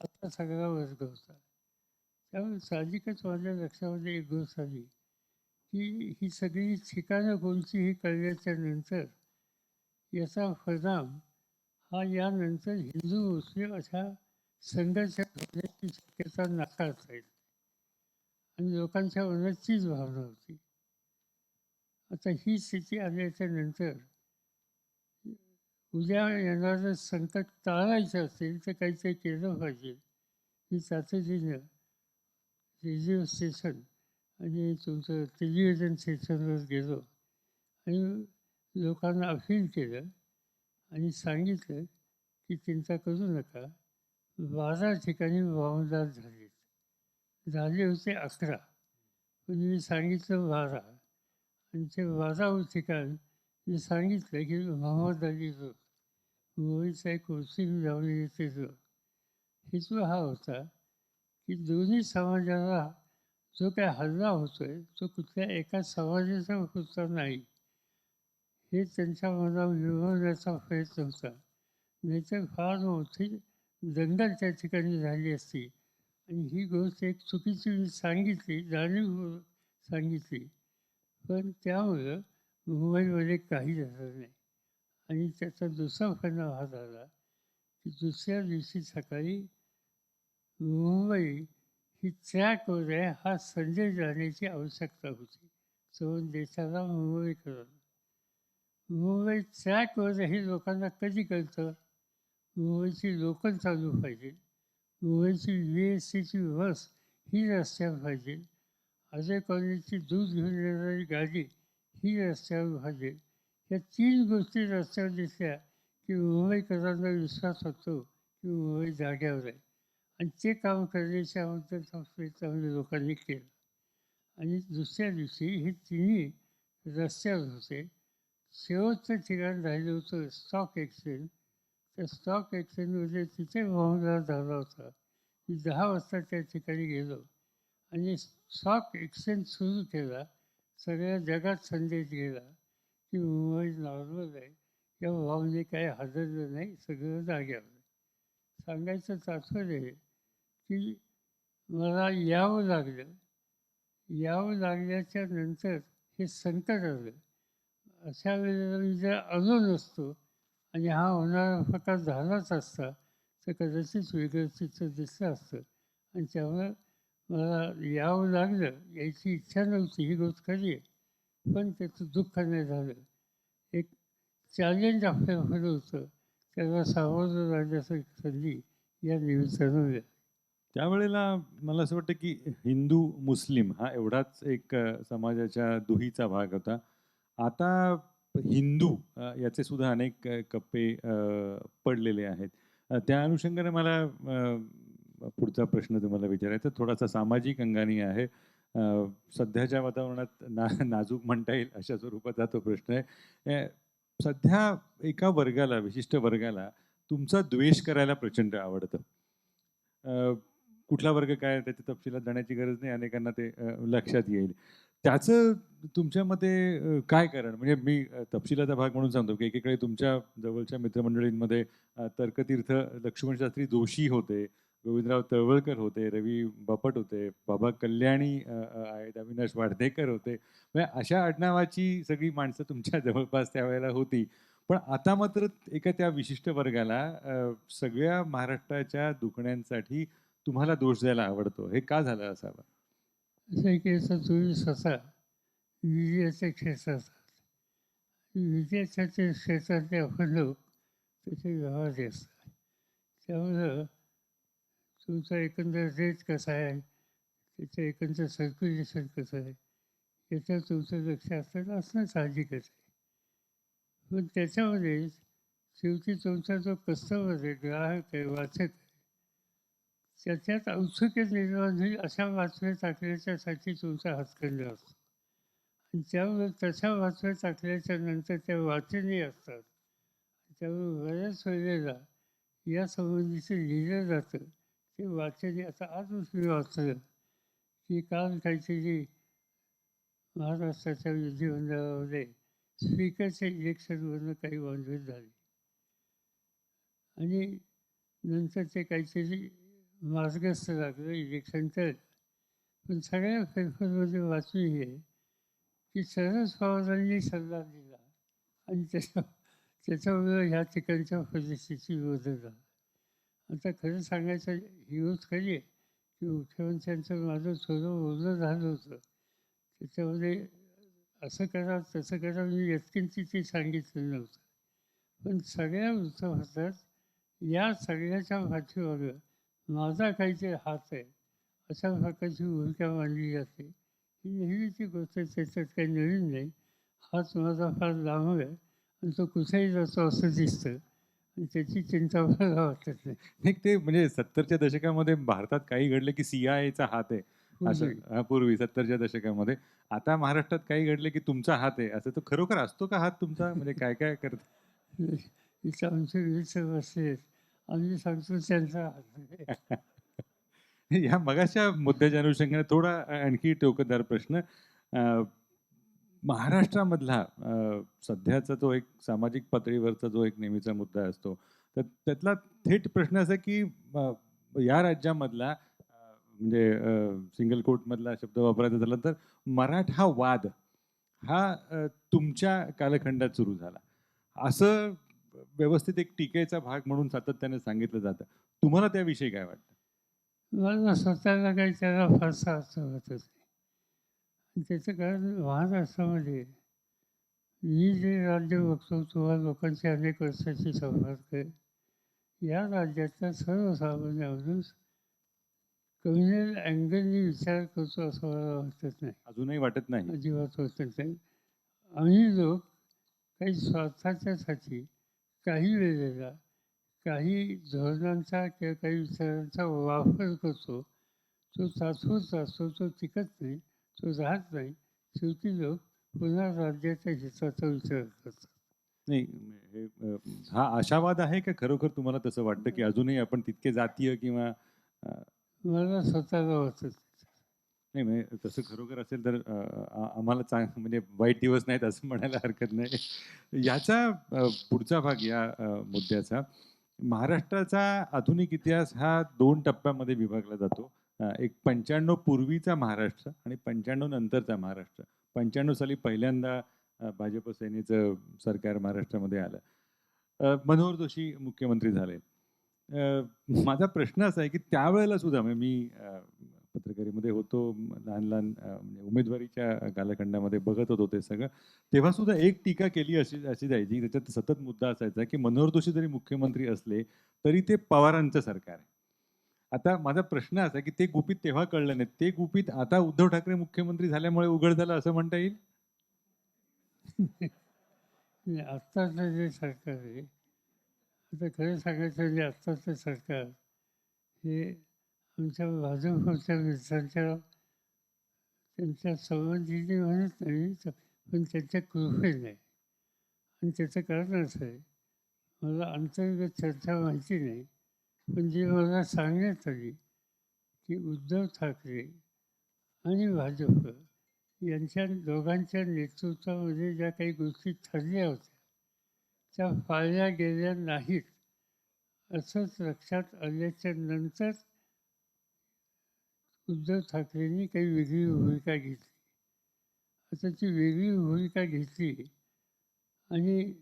असा सगळा वर्ग होता. त्यामुळे साहजिकच माझ्या लक्षामध्ये एक गोष्ट आली की ही सगळी ठिकाणं कोणती ही कळल्याच्या नंतर याचा परिणाम हा यानंतर हिंदू मुस्लिम अशा संघर्षात होण्याची शक्यता नाकारता येईल आणि लोकांच्या मनात तीच भावना होती. आता ही स्थिती आल्याच्या नंतर उद्या येणारं संकट टाळायचं असेल तर काहीतरी केलं पाहिजे. मी तातडीनं रेडिओ स्टेशन आणि तुमचं टेलिव्हिजन स्टेशनवर गेलो आणि लोकांना अपील केलं आणि सांगितलं की चिंता करू नका. 12 ठिकाणी वावदार झाले होते 11 पण मी सांगितलं 12 आणि ते 12 ठिकाण मी सांगितलं की मोहम्मद अली रोड मुंबईचा एक मुस्लिम जमातीचे रोड. हेतू हा होता की दोन्ही समाजाला जो काय हल्ला होतोय तो कुठल्या एका समाजाचा होता नाही हे त्यांच्या मनावर विरवण्याचा प्रयत्न होता. नाहीतर फार मोठी दंगल त्या ठिकाणी झाली असती आणि ही गोष्ट एक चुकीची मी सांगितली, जाणीव सांगितली, पण त्यामुळं मुंबईमध्ये काही झालं नाही. आणि त्याचा दुसरा परिणाम हा झाला की दुसऱ्या दिवशी सकाळी मुंबई ही ट्रॅकवर आहे हा संदेश जाण्याची आवश्यकता होती. सर्व देशाला मुंबईकरांना मुंबई ट्रॅकवर हे लोकांना कधी कळतं? मुंबईची लोकल चालू पाहिजे, मुंबईची VSTची बस ही रस्त्यावर पाहिजे, अजय कॉलेजची दूध घेऊन येणारी गाडी ही रस्त्यावर पाहिजे. या 3 गोष्टी रस्त्यावर दिसल्या की मुंबईकरांना विश्वास होतो की मुंबई जाग्यावर आहे आणि ते काम करण्याच्या अगोदरचा प्रयत्न लोकांनी केला. आणि दुसऱ्या दिवशी हे तिन्ही रस्त्यावर होते. शेवटचं ठिकाण राहिलं होतं स्टॉक एक्सचेंज. त्या स्टॉक एक्सचेंजमध्ये तिथे वाहून झाला होता. मी 10 वाजता त्या ठिकाणी गेलो आणि स्टॉक एक्सचेंज सुरू केला. सगळ्या जगात संदेश गेला की मुंबई नॉर्मल आहे, या वाहूने काही हादरलं नाही, सगळं जाग्यावर आहे. सांगायचं तात्पर्य आहे की मला यावं लागल्याच्या नंतर हे संकट आलं. अशा वेळेला मी जर आलो नसतो आणि हा होणारा प्रकार झालाच असता तर कदाचित वेगळं चित्र दिसलं असतं. आणि त्यामुळं मला यावं लागलं, यायची इच्छा नव्हती, ही गोष्ट खरी आहे, पण त्याचं दुःख नाही झालं. एक चॅलेंज आपल्याकडे होतं, त्याला सामोरं जाण्याची संधी या निमित्तानं मिळाली. त्यावेळेला मला असं वाटतं की हिंदू मुस्लिम हा एवढाच एक समाजाच्या दुहीचा भाग होता. आता हिंदू याचे सुद्धा अनेक कप्पे पडलेले आहेत. त्या अनुषंगाने मला पुढचा प्रश्न तुम्हाला विचारायचा थोडासा सामाजिक अंगाने आहे. सध्याच्या वातावरणात नाजूक म्हणता येईल अशा स्वरूपाचा तो प्रश्न आहे. सध्या एका वर्गाला, विशिष्ट वर्गाला तुमचा द्वेष करायला प्रचंड आवडतं. कुठला वर्ग काय त्याच्या तपशिलात जाण्याची गरज नाही, अनेकांना ते लक्षात येईल. त्याचं तुमच्या मते काय कारण? म्हणजे मी तपशिलाचा भाग म्हणून सांगतो, की एकीकडे तुमच्या जवळच्या मित्रमंडळींमध्ये तर्कतीर्थ लक्ष्मणशास्त्री जोशी होते, गोविंदराव तळवळकर होते, रवी बापट होते, बाबा कल्याणी आहेत, अविनाश वाडदेकर होते. म्हणजे अशा आडनावाची सगळी माणसं तुमच्या जवळपास त्यावेळेला होती. पण आता मात्र एका त्या विशिष्ट वर्गाला सगळ्या महाराष्ट्राच्या दुखण्यांसाठी तुम्हाला दोष द्यायला आवडतो. हे का झालं असावं? असं आहे की आता तुम्ही स्वतः विजयाच्या क्षेत्रात आहात. विजयाच्या क्षेत्रातले आपण लोक त्याचे व्यवहार असतात. त्यामुळं तुमचा एकंदर रेट कसा आहे, त्याचं एकंदर सर्क्युलेशन कसं आहे, याच्यावर तुमचं लक्ष असणं साहजिकच आहे. पण त्याच्यामध्ये शेवटी तुमचा जो कस्टमर आहे, ग्राहक आहे, वाचक आहे, त्याच्यात औत्सुक्य निर्माण होईल अशा बातम्या टाकण्याच्यासाठी तुमचा हातखंड असतो. आणि त्यामुळे तशा बातम्या टाकल्याच्या नंतर त्या वाचनीय असतात. त्यामुळे बऱ्याच वेळेला या संबंधीचं लिहिलं जातं ते वाचनीय. आता आजच मी वाचलं की काल काहीतरी महाराष्ट्राच्या विधिमंडळामध्ये स्पीकरच्या इलेक्शनवरनं काही वांधे झाले आणि नंतर ते काहीतरी मार्गस्थ लागलं, इलेक्शन टळलं. पण सगळ्या पेपरमध्ये बातमी ही आहे की शरद पवारांनी सल्ला दिला आणि त्याच्यामुळे ह्या ठिकाणच्या परिस्थिती बदलला. आता खरं सांगायचं ही गोष्ट खरी आहे की मुख्यमंत्र्यांचं माझं थोडं बोलणं झालं होतं. त्याच्यामध्ये असं करा तसं करा मी व्यक्तींची सांगितलं नव्हतं. पण सगळ्या वृत्तपत्रात या सगळ्याच्या पाठीमागं माझा काहीतरी हात आहे अशा प्रकारची भूमिका मांडली जाते. ही नेहमीची गोष्ट आहे, त्याच्यात काही नवीन नाही. हात माझा फार लांब आहे आणि तो कुठेही जातो असं दिसतं आणि त्याची चिंता मला वाटत नाही. नाही, ते म्हणजे 70च्या दशकामध्ये भारतात काही घडलं की CIA चा हात आहे असं. पूर्वी. पूर्वी 70च्या दशकामध्ये. आता महाराष्ट्रात काही घडलं की तुमचा हात आहे असं. तो खरोखर असतो का हात तुमचा? म्हणजे काय काय करत? इथं आमचे मित्र बसलेत. आम्ही सांगतो त्यांचा हात आहे. या मगाच्या मुद्द्याच्या अनुषंगाने थोडा आणखी टोकदार प्रश्न. महाराष्ट्रामधला सध्याचा जो एक सामाजिक पातळीवरचा जो एक नेहमीचा मुद्दा असतो, तर त्यातला थेट प्रश्न असा की या राज्यामधला म्हणजे सिंगल कोटमधला शब्द वापरायचा झाला तर मराठा वाद हा तुमच्या कालखंडात सुरू झाला असं व्यवस्थित एक टीकेचा भाग म्हणून सातत्याने सांगितलं जातं. तुम्हाला त्याविषयी काय वाटतं? मला स्वतःला काही त्याला फारसा अर्थ वाटत नाही. आणि त्याचं कारण महाराष्ट्रामध्ये मी जे राज्य बघतो किंवा लोकांची अनेक वर्षाची संपर्क आहे, या राज्यातला सर्वसामान्य माणूस कम्युनल अँगलनी विचार करतो असं मला वाटत नाही. अजूनही वाटत नाही? अजिबात वाटत नाही. आम्ही लोक काही स्वार्थाच्यासाठी काही वेळेला काही धोरणांचा किंवा काही विचारांचा वापर करतो. तो तात्पुरता असतो, तो टिकत नाही, तो राहत नाही. शेवटी लोक पुन्हा राज्याच्या हिताचा विचार करतात. नाही, हे हा आशावाद आहे का खरोखर तुम्हाला तसं वाटतं की अजूनही आपण तितके जातीय किंवा मला स्वतःला वाटत नाही, म्हणजे तसं खरोखर असेल तर आम्हाला म्हणजे वाईट दिवस नाहीत असं म्हणायला हरकत नाही. याचा पुढचा भाग या मुद्द्याचा, महाराष्ट्राचा आधुनिक इतिहास हा 2 टप्प्यामध्ये विभागला जातो. एक 95 पूर्वीचा महाराष्ट्र आणि 95 नंतरचा महाराष्ट्र. 95 साली पहिल्यांदा भाजप सेनेचं सरकार महाराष्ट्रामध्ये आलं. मनोहर जोशी मुख्यमंत्री झाले. माझा प्रश्न असा आहे की त्यावेळेला सुद्धा म्हणजे मी पत्रकारितेमध्ये होतो, लहान म्हणजे उमेदवारीच्या कालखंडामध्ये बघत होतो ते सगळं. तेव्हा सुद्धा एक टीका केली अशी जायची, त्याच्यात सतत मुद्दा असायचा की मनोहर जोशी जरी मुख्यमंत्री असले तरी ते पवारांचं सरकार आहे. आता माझा प्रश्न असा की ते गुपित तेव्हा कळलं नाही, ते गुपित आता उद्धव ठाकरे मुख्यमंत्री झाल्यामुळे उघड झालं असं म्हणता येईल? नाही. आत्ताचं जे सरकार आहे, आता खरं सांगायचं म्हणजे आत्ताचं सरकार हे आमच्या भाजपच्या विचारांच्या त्यांच्या संबंधीने म्हणत नाही, पण त्यांच्या कृपेने आहे. आणि त्याचं कारण असं आहे, मला अंतर्गत चर्चा माहिती नाही, पण जी मला सांगण्यात आली की उद्धव ठाकरे आणि भाजप यांच्या दोघांच्या नेतृत्वामध्ये ज्या काही गोष्टी ठरल्या होत्या त्या पाळल्या गेल्या नाहीत असंच लक्षात आल्याच्या नंतर उद्धव ठाकरेंनी काही वेगळी भूमिका घेतली. आता ती वेगळी भूमिका घेतली आणि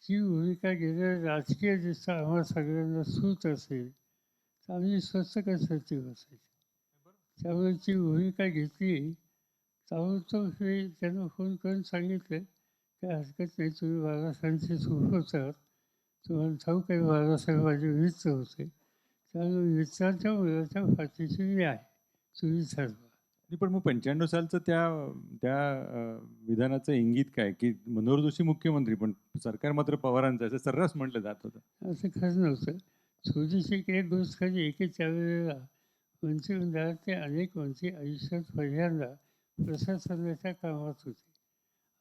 ती भूमिका घेणं राजकीय दृष्ट्या आम्हा सगळ्यांना सूट असेल तर आम्ही स्वस्त कशाची बसायची. त्यामुळे ती भूमिका घेतली. ताबडतोब हे त्यांना फोन करून सांगितलं काय हरकत नाही, तुम्ही बाळासाहेबांचे सुपूत आहात, तुम्हाला ठाऊक आहे बाळासाहेब माझे मित्र होते, त्यामुळे मित्राच्या मुलाच्या पाठीशी मी आहे, तुम्ही ठरवा. नाही, पण मग 95 सालचं त्या त्या विधानाचं इंगित काय, की मनोहर जोशी मुख्यमंत्री पण सरकार मात्र पवारांचं असं सर्रास म्हटलं जात होतं. असं खरं नव्हतं. थोडीशी एक गोष्ट खरी आहे की त्यावेळेला मंत्रिमंडळातले अनेक मंत्री आयुष्यात पहिल्यांदा प्रशासनाच्या कामात होते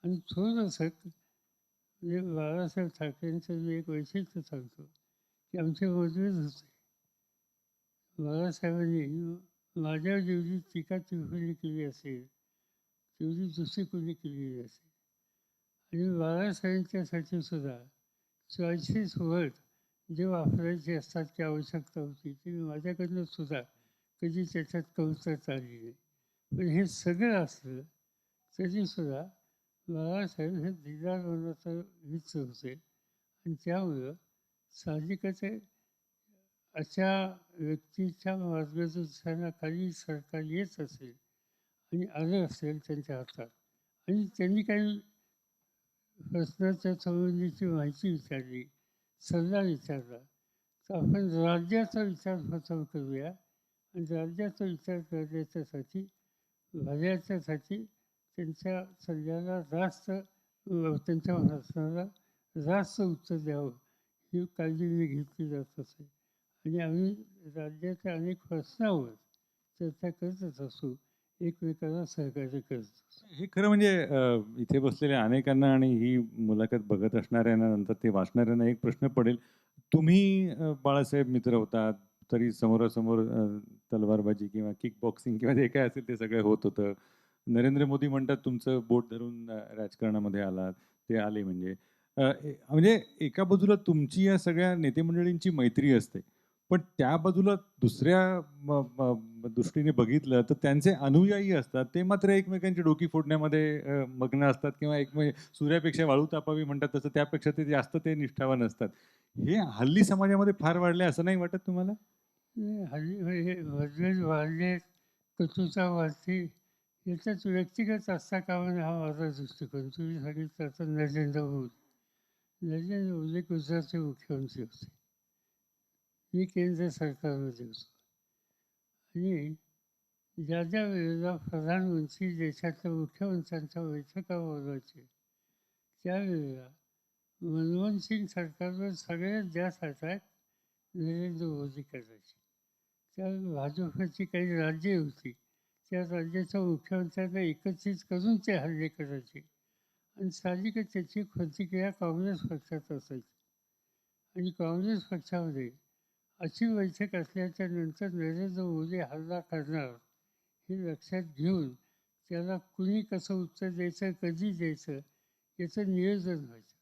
आणि थोडंसं म्हणजे बाळासाहेब ठाकरेंचं मी एक वैशिष्ट्य सांगतो की आमचे मतभेद होते. बाळासाहेबांनी माझ्यावर जेवढी टीका टिप्पणी केली असेल तेवढी दुसरी कोणी केलेली असेल आणि बाळासाहेबांच्यासाठी सुद्धा चॉईसेस वर्ड जे वापरायचे असतात की आवश्यकता होती ती माझ्याकडनं सुद्धा कधी त्याच्यात कमतरता आली नाही. पण हे सगळं असलं तरीसुद्धा बाळासाहेब हे दिलदार मनाचा मित्र होते आणि त्यामुळं साहजिकच आहे अशा व्यक्तीच्या मार्गदर्शनाखाली सरकार येत असेल आणि आलं असेल त्यांच्या हातात आणि त्यांनी काही प्रश्नाच्या संबंधीची माहिती विचारली, सल्ला विचारला, तर आपण राज्याचा विचार प्रथम करूया आणि राज्याचा विचार करण्याच्यासाठी भल्याच्यासाठी त्यांच्या सल्ल्याला जास्त त्यांच्या प्रश्नाला जास्त उत्तर द्यावं ही काळजी मी घेतली जात असे आणि आम्ही राज्याच्या अनेक प्रश्नावर चर्चा करतच असू, एकमेकांना सहकार्य करत असू. हे खरं म्हणजे इथे बसलेल्या अनेकांना आणि ही मुलाखत बघत असणाऱ्यांना नंतर ते वाचणाऱ्यांना एक प्रश्न पडेल, तुम्ही बाळासाहेब मित्र होतात तरी समोरासमोर तलवारबाजी किंवा किक बॉक्सिंग किंवा जे काय असेल ते सगळं होत होतं. नरेंद्र मोदी म्हणतात तुमचं बोट धरून राजकारणामध्ये आलात, ते आले म्हणजे म्हणजे एका बाजूला तुमची या सगळ्या नेते मंडळींची मैत्री असते, पण त्या बाजूला दुसऱ्या दृष्टीने बघितलं तर त्यांचे अनुयायी असतात, ते मात्र एकमेकांची डोकी फोडण्यामध्ये मग्न असतात किंवा सूर्यापेक्षा वाळू तापावी म्हणतात तसं त्यापेक्षा ते जास्त ते निष्ठावान असतात. हे हल्ली समाजामध्ये फार वाढले असं नाही वाटत तुम्हाला? हल्ली हे मतभेद वाढले, कटुता वाढते, याच्यात व्यक्तिगत असता कामा नये हा माझा दृष्टिकोन. तुम्ही सांगितलं तर नरेंद्र मोदी गुजरातचे मुख्यमंत्री होते, मी केंद्र सरकारमध्ये होतो आणि ज्या ज्या वेळेला प्रधानमंत्री देशातल्या मुख्यमंत्र्यांच्या बैठका बोलवायचे त्यावेळेला मनमोहन सिंग सरकारवर सगळ्यात जास्त अटॅक नरेंद्र मोदी करायचे. त्यावेळी भाजपची काही राज्ये होती, त्या राज्याच्या मुख्यमंत्र्यांना एकत्रित करून ते हल्ले करायचे आणि साहजिकच त्याची प्रतिक्रिया काँग्रेस पक्षात असायची आणि काँग्रेस पक्षामध्ये अशी बैठक असल्याच्या नंतर नरेंद्र मोदी हल्ला करणार हे लक्षात घेऊन त्याला कुणी कसं उत्तर द्यायचं, कधी द्यायचं याचं नियोजन व्हायचं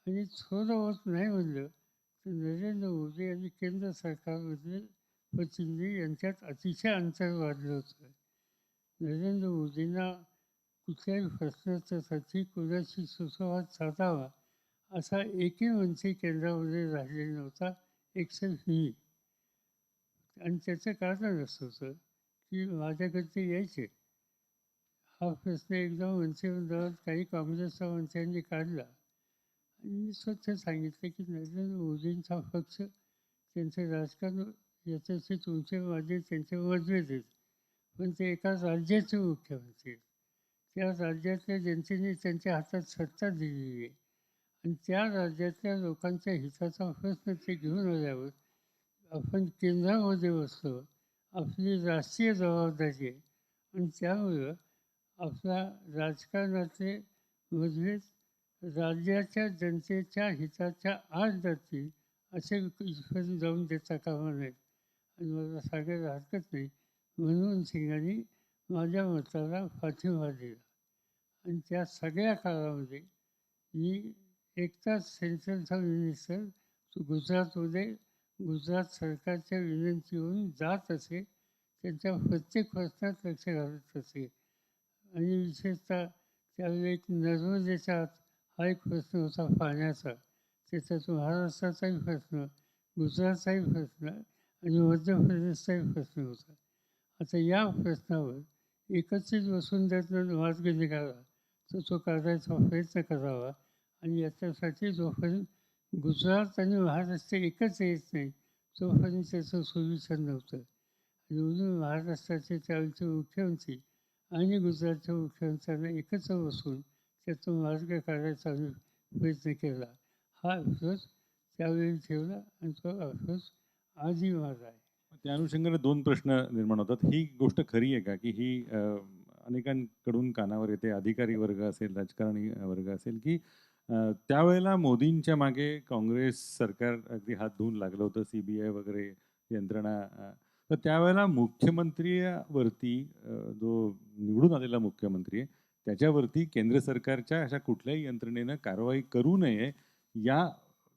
आणि थोडं होत नाही म्हणलं तर नरेंद्र मोदी आणि केंद्र सरकारमधले प्रतिनिधी यांच्यात अतिशय अंतर वाढलं होतं. नरेंद्र मोदींना कुठल्याही प्रश्नाच्यासाठी कुणाशी सुसंवाद साधावा असा एकही मंत्री केंद्रामध्ये राहिलेला नव्हता एक्सेप्ट मी. आणि त्याचं कारण असं होतं की माझ्याकडे यायचे. हा प्रश्न एकदा मंत्रिमंडळात काही काँग्रेसच्या मंत्र्यांनी काढला आणि मी स्वच्छ सांगितलं की नरेंद्र मोदींचा पक्ष त्यांचं राजकारण याच्याशी तुमचे माझे त्यांचे मतभेद आहेत, पण ते एका राज्याचे मुख्यमंत्री आहेत. त्या राज्यातल्या जनतेने त्यांच्या हातात सत्ता दिलेली आहे आणि त्या राज्यातल्या लोकांच्या हिताचा प्रश्न ते घेऊन आल्यावर आपण केंद्रामध्ये बसलो, आपली राष्ट्रीय जबाबदारी आहे आणि त्यामुळं आपला राजकारणाचे मतभेद राज्याच्या जनतेच्या हिताच्या आड जातील असे इथपर्यंत जाऊन देता कामा नयेत आणि मला सांगायला हरकत नाही, मनमोहन सिंगांनी माझ्या मताला पाठिंबा दिला. आणि त्या सगळ्या काळामध्ये मी एकटाच सेंट्रलचा मिनिस्टर गुजरातमध्ये गुजरात सरकारच्या विनंतीवरून जात असे, त्यांच्या प्रत्येक प्रश्नात लक्ष घालत असे. आणि विशेषतः त्यावेळी एक नर्मदेच्या आत हा एक प्रश्न होता पाण्याचा, त्याच्यात महाराष्ट्राचाही प्रश्न, गुजरातचाही प्रश्न आणि मध्य प्रदेशचाही प्रश्न होता. आता या प्रश्नावर एकत्रित बसून जर मार्ग निघाला तर तो काढायचा प्रयत्न करावा. आणि याच्यासाठी जोपर्यंत गुजरात आणि महाराष्ट्र एकच येत नाही तोपर्यंत त्याचं सोल्युशन नव्हतं. आणि म्हणून महाराष्ट्राचे त्यावेळचे मुख्यमंत्री आणि गुजरातच्या मुख्यमंत्र्यांना एकत्र बसून त्यातून मार्ग काढायचा आम्ही प्रयत्न केला. हा अप्रोच त्यावेळी ठेवला आणि तो अप्रोच आजही माझा आहे. त्या अनुषंगाने दोन प्रश्न निर्माण होतात. ही गोष्ट खरी आहे का, की ही अनेकांकडून कानावर येते, अधिकारी वर्ग असेल, राजकारणी वर्ग असेल, की त्यावेळेला मोदींच्या मागे काँग्रेस सरकार अगदी हात धुवून लागलं होतं, CBI वगैरे यंत्रणा. तर त्यावेळेला मुख्यमंत्र्यावरती जो निवडून आलेला मुख्यमंत्री आहे त्याच्यावरती केंद्र सरकारच्या अशा कुठल्याही यंत्रणेनं कारवाई करू नये या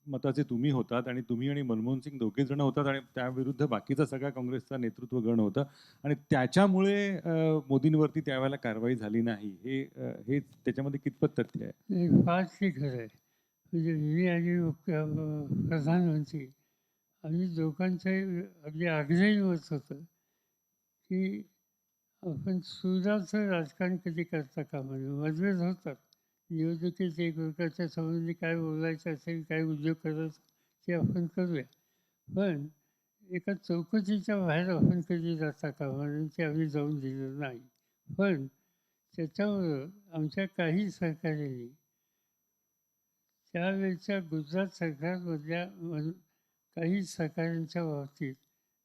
मताचे तुम्ही होतात, आणि तुम्ही आणि मनमोहन सिंग दोघे जण होतात, आणि त्याविरुद्ध बाकीचा सगळा काँग्रेसचा नेतृत्व गण होता, आणि त्याच्यामुळे मोदींवरती त्यावेळेला कारवाई झाली नाही. हे त्याच्यामध्ये कितपत तथ्य आहे? नाही, फारशी खरं आहे. म्हणजे मी आणि प्रधानमंत्री आम्ही दोघांचं अगदी आग्रही मत होतं की आपण सुडाचं राजकारण कधी करता कामा नये. मतभेद होतात, निवडणुकीत एकमेकाच्या संबंधी काय बोलायचं असेल, काय उद्योग करायचा ते आपण करूया, पण एका चौकटीच्या बाहेर आपण कधी जाता कामा नये, ते आम्ही जाऊन दिलं नाही. पण त्याच्यावर आमच्या काही सहकाऱ्यांनी त्यावेळच्या गुजरात सरकारमधल्या काही सहकाऱ्यांच्या बाबतीत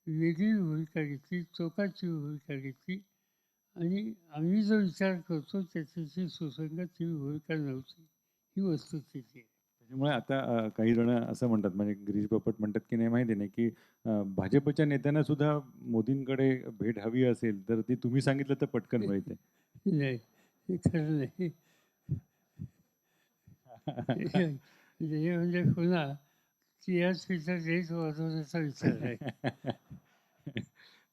वेगळी भूमिका घेतली, चोकाची भूमिका घेतली, आणि आम्ही जो विचार करतो त्याच्याशी सुसंगत ही भूमिका नव्हती. ही वस्तुस्थिती आहे. त्याच्यामुळे आता काही जण असं म्हणतात, म्हणजे गिरीश बापट म्हणतात की नाही माहिती नाही, की भाजपच्या नेत्यांना सुद्धा मोदींकडे भेट हवी असेल तर ती तुम्ही सांगितलं तर पटकन मिळते. नाही, हे खरं नाही. हे म्हणजे पुन्हा याच विचार देश वाजवण्याचा विचार आहे.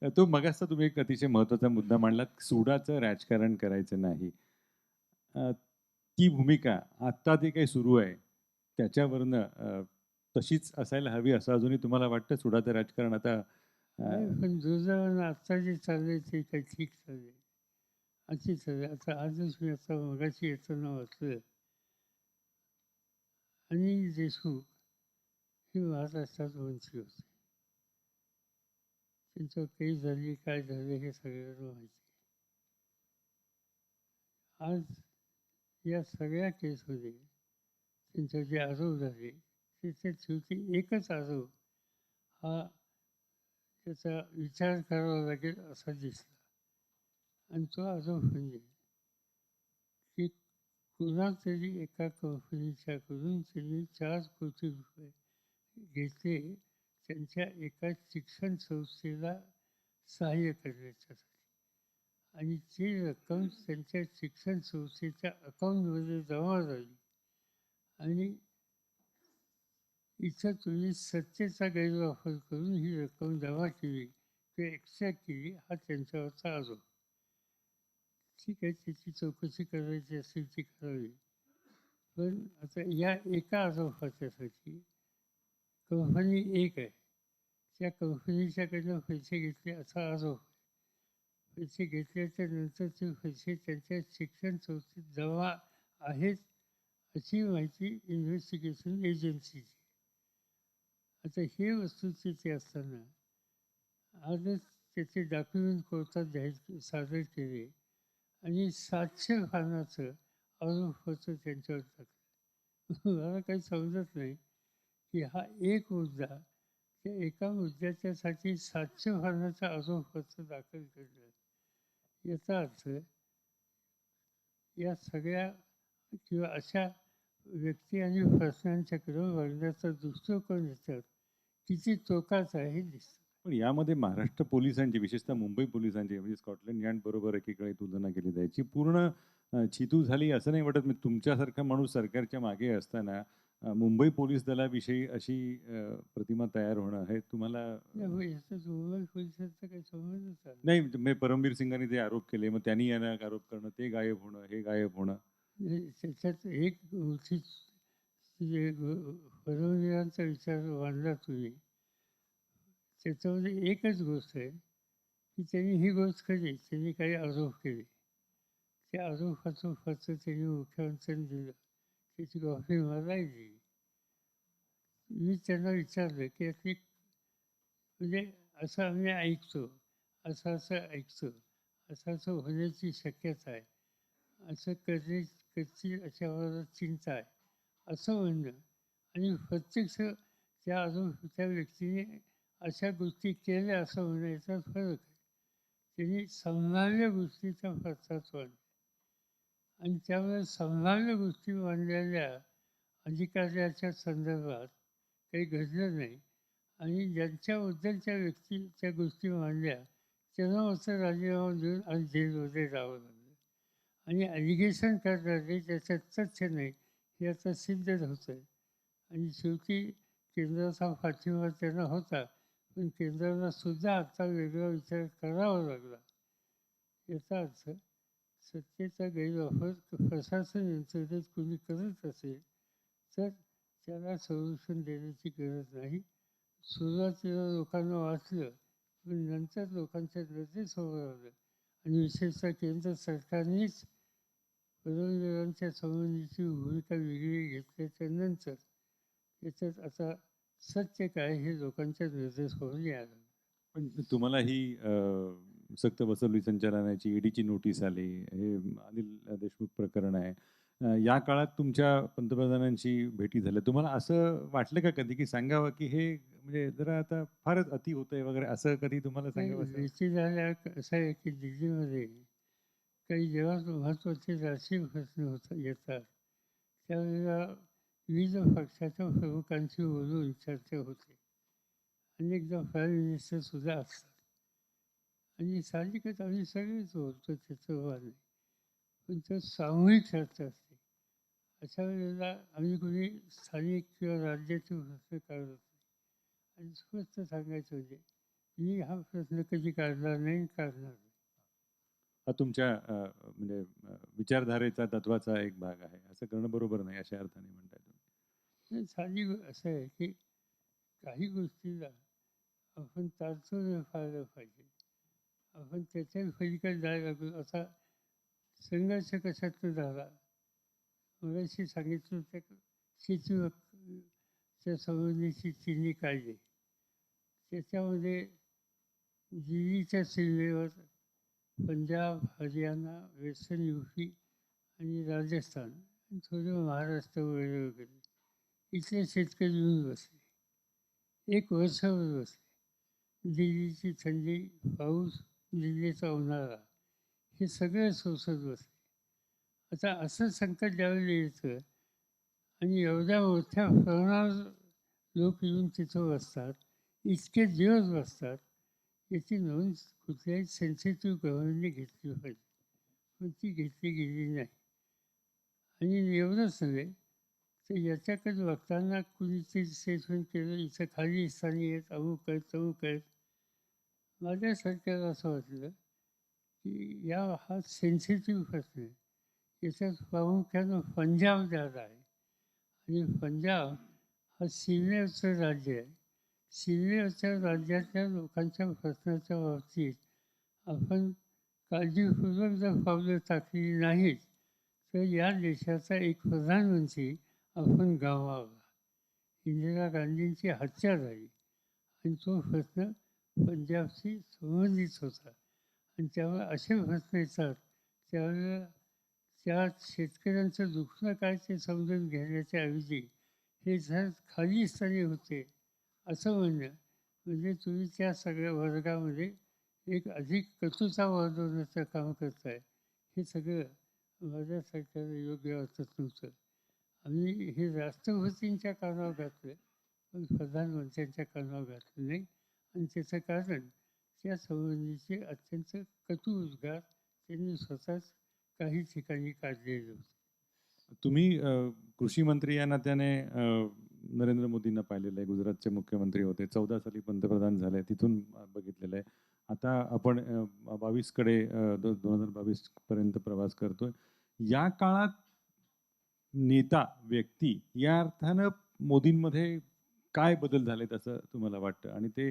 तो मगाचा तुम्ही एक अतिशय महत्त्वाचा मुद्दा मांडलात, सुडाचं राजकारण करायचं नाही. ती भूमिका आत्ता ते काही सुरू आहे त्याच्यावरनं तशीच असायला हवी असं अजूनही तुम्हाला वाटतं? सुडाचं राजकारण आता नाही, पण दुर्दैवानं आत्ता जे चाललंय ते काही ठीक चाललंय, अशी चाललंय. आता आजच मी आता मगाशी येताना वाचलं, अनिल देशमुख हे महाराष्ट्रात मंत्री होते. त्यांचं काही झाली काय झालं हे सगळ्यांना माहिती आहे. आज या सगळ्या केसमध्ये त्यांचे जे आरोप झाले त्याच्यात शेवटी एकच आरोप हा त्याचा विचार करावा लागेल असा दिसला, आणि तो आरोप म्हणजे की कुणातरी एका कंपनीच्याकडून त्यांनी 4 कोटी रुपये घेतले त्यांच्या एका शिक्षण संस्थेला सहाय्य करण्यासाठी, आणि ती रक्कम त्यांच्या शिक्षण संस्थेच्या अकाउंटमध्ये जमा झाली, आणि इथं तुम्ही सत्तेचा गैरवापर करून ही रक्कम जमा केली किंवा एक्स्ट्रॅक्ट केली हा त्यांच्यावरचा आरोप. ठीक आहे, त्याची चौकशी करायची असेल ती करावी, पण आता या एका आरोपाच्यासाठी कंपनी एक आहे, त्या कंपनीच्याकडनं पैसे घेतले असा आरोप. पैसे घेतल्याच्या नंतर ते पैसे त्यांच्या शिक्षण संस्थेत जमा आहेत अशी माहिती इन्व्हेस्टिगेशन एजन्सीची. आता हे वस्तुस्थिती असताना आजच त्याचे डॉक्युमेंट कोर्टात सादर केले, आणि 700 पानाचं आरोपपत्र त्यांच्यावर टाकलं. मला काही समजत नाही की हा एक मुद्दा, त्या एका मुद्द्याच्यासाठी 700 पानाचं आरोपपत्र दाखल केलं, याचा अर्थ या सगळ्या किंवा अशा व्यक्ती आणि प्रश्नांच्याकडं वळण्याचा दृष्टिकोन याच्यात किती टोकाचा आहे हे दिसतं. पण यामध्ये महाराष्ट्र पोलिसांची, विशेषतः मुंबई पोलिसांची, म्हणजे स्कॉटलंड यार्ड बरोबर एकीकडे तुलना केली जायची, पूर्ण चितू झाली असं नाही वाटत? मी तुमच्यासारखा माणूस सरकारच्या मागे असताना मुंबई पोलीस दलाविषयी अशी प्रतिमा तयार होणं हे तुम्हाला याचं मुंबई पोलिसांचा काही संबंधच आला नाही, म्हणजे परमबीर सिंगांनी जे आरोप केले, मग त्यांनी यांना आरोप करणं, ते गायब होणं, हे गायब होणं. नाही. त्याच्यात एक मोठी जे परमवीरांचा विचार मांडला तुम्ही, त्याच्यामध्ये एकच गोष्ट आहे की त्यांनी ही गोष्ट केली, त्यांनी काही आरोप केले, त्या आरोपाचं फक्त त्यांनी मुख्यमंत्र्यांनी दिलं, त्याची कॉपी मलाही दिली. मी त्यांना विचारलं की यातली म्हणजे असं आम्ही ऐकतो, असं असं ऐकतो, असं असं होण्याची शक्यता आहे, असं करतील अशी आम्हाला चिंता आहे, असं म्हणणं आणि प्रत्यक्ष त्या व्यक्तीने अशा गोष्टी केल्या असं म्हणणं याच्यात फरक आहे. त्यांनी संभाव्य गोष्टीचा पडसाद मांडला आणि त्यामुळे संभाव्य गोष्टी मांडलेल्या अधिकाऱ्याच्या संदर्भात काही घडलं नाही आणि ज्यांच्याबद्दलच्या व्यक्ती त्या गोष्टी मांडल्या त्यांना मात्र राजीनामा देऊन आणि जेलमध्ये जावं लागलं आणि ॲलिगेशन करणारे त्याच्यात तथ्य नाही हे आता सिद्ध होतं आहे. आणि शेवटी केंद्राचा पाठिंबा त्यांना होता, पण केंद्राला सुद्धा आता वेगळा विचार करावा लागला. याचा अर्थ सत्तेचा गैरवापर प्रशासन यंत्रणेत कोणी करत असेल तर त्याला संरक्षण देण्याची गरज नाही. सुरुवातीला लोकांना वाचलं, पण नंतर लोकांच्या नजरेसमोर आलं आणि विशेषतः केंद्र सरकारनेच परमवीरांच्या संबंधीची भूमिका वेगळी घेतल्याच्या नंतर याच्यात आता सत्य काय हे लोकांच्या नजरेसमोर आलं. पण तुम्हाला ही सक्त वसुली संचालनाची ईडीची नोटीस आली, हे अनिल देशमुख प्रकरण आहे. या काळात तुमच्या पंतप्रधानांची भेटी झाल्या, तुम्हाला असं वाटलं का कधी की सांगावं की हे म्हणजे जरा आता फारच अति होतंय वगैरे, असं कधी तुम्हाला सांगावं असं? भेटी झाल्या असं आहे की दिल्लीमध्ये काही जेव्हा महत्त्वाचे राजकीय प्रश्न येतात त्यावेळेला विविध पक्षाच्या प्रमुखांशी बोलून चर्चा होते. अनेकदा प्राईम मिनिस्टर सुद्धा असतात आणि साहजिकच आम्ही सगळेच बोलतो, त्याचं वाद नाही, पण तो सामूहिक चर्चा असते. अशा वेळेला आम्ही कोणी स्थानिक किंवा राज्याचे प्रश्न काढत नाही आणि स्पष्ट सांगायचं म्हणजे मी हा प्रश्न कधी काढला नाही, काढणार नाही. हा तुमच्या म्हणजे विचारधारेचा, तत्वाचा एक भाग आहे, असं करणं बरोबर नाही अशा अर्थाने म्हणताय तुम्ही? साधी असं आहे की काही गोष्टीला आपण तारतम्य पाळलं पाहिजे, आपण त्याच्या पलीकडे जायला लागलो. असा संघर्ष कशातनं झाला, मगाशी सांगितलं त्या शेतीच्या संबंधीची चिनी कायदे, त्याच्यामध्ये दिल्लीच्या सीमेवर पंजाब, हरियाणा, वेस्टर्न UP आणि राजस्थान आणि थोडं महाराष्ट्र वगैरे इथले शेतकरी येऊन बसले, एक वर्षभर बसले. दिल्लीची थंडी, पाऊस, दिल्लीचा उन्हाळा हे सगळं सोसत बसले. आता असं संकट ज्यावेळेला येतं आणि एवढ्या मोठ्या प्रमाणावर लोक येऊन तिथं बसतात, इतके दिवस बसतात, याची नोंद कुठल्याही सेन्सिटिव्ह गव्हर्नमेंटने घेतली पाहिजे, पण ती घेतली गेली नाही. आणि एवढंच नव्हे तर याच्याकडे बघताना कुणीतरी स्टेटमेंट केलं इथं खाली स्थानी आहेत, अमुक आहेत, तमुक आहेत. माझ्या सरकारला असं वाटलं की हा सेन्सिटिव्ह प्रश्न आहे, याच्यात प्रामुख्यानं पंजाब ज्यादा आहे आणि पंजाब हा सीमेवरचं राज्य आहे. सीमेवरच्या राज्यातल्या लोकांच्या प्रश्नाच्या बाबतीत आपण काळजीपूर्वक जर पावलं टाकली नाहीत तर या देशाचा एक प्रधानमंत्री आपण गमावला. इंदिरा गांधींची हत्या झाली आणि तो प्रश्न पंजाबशी संबंधित होता आणि त्यामुळे असे प्रश्न येतात त्यावेळेला त्या शेतकऱ्यांचं दुखणं काय ते समजून घेण्याच्या ऐवजी हे जर खाली स्तरी होते असं म्हणणं म्हणजे तुम्ही त्या सगळ्या वर्गामध्ये एक अधिक कटुता वाढवण्याचं काम करताय. हे सगळं माझ्या सरकारला योग्य वाटत नव्हतं. आम्ही हे राष्ट्रपतींच्या कानावर घातलं, पण प्रधानमंत्र्यांच्या कानावर घातलं नाही आणि त्याचं कारण त्या संबंधीचे अत्यंत कटू उद्गार त्यांनी स्वतःच काही ठिकाणी काढलेले होते. तुम्ही कृषी मंत्री या नात्याने नरेंद्र मोदींना पाहिलेलं आहे. गुजरातचे मुख्यमंत्री होते. 14 साली पंतप्रधान झाले. तिथून बघितलेलं आहे. आता आपण 22 कडे 2022 पर्यंत प्रवास करतोय. या काळात नेता, व्यक्ती या अर्थानं मोदींमध्ये काय बदल झालेत असं तुम्हाला वाटतं? आणि ते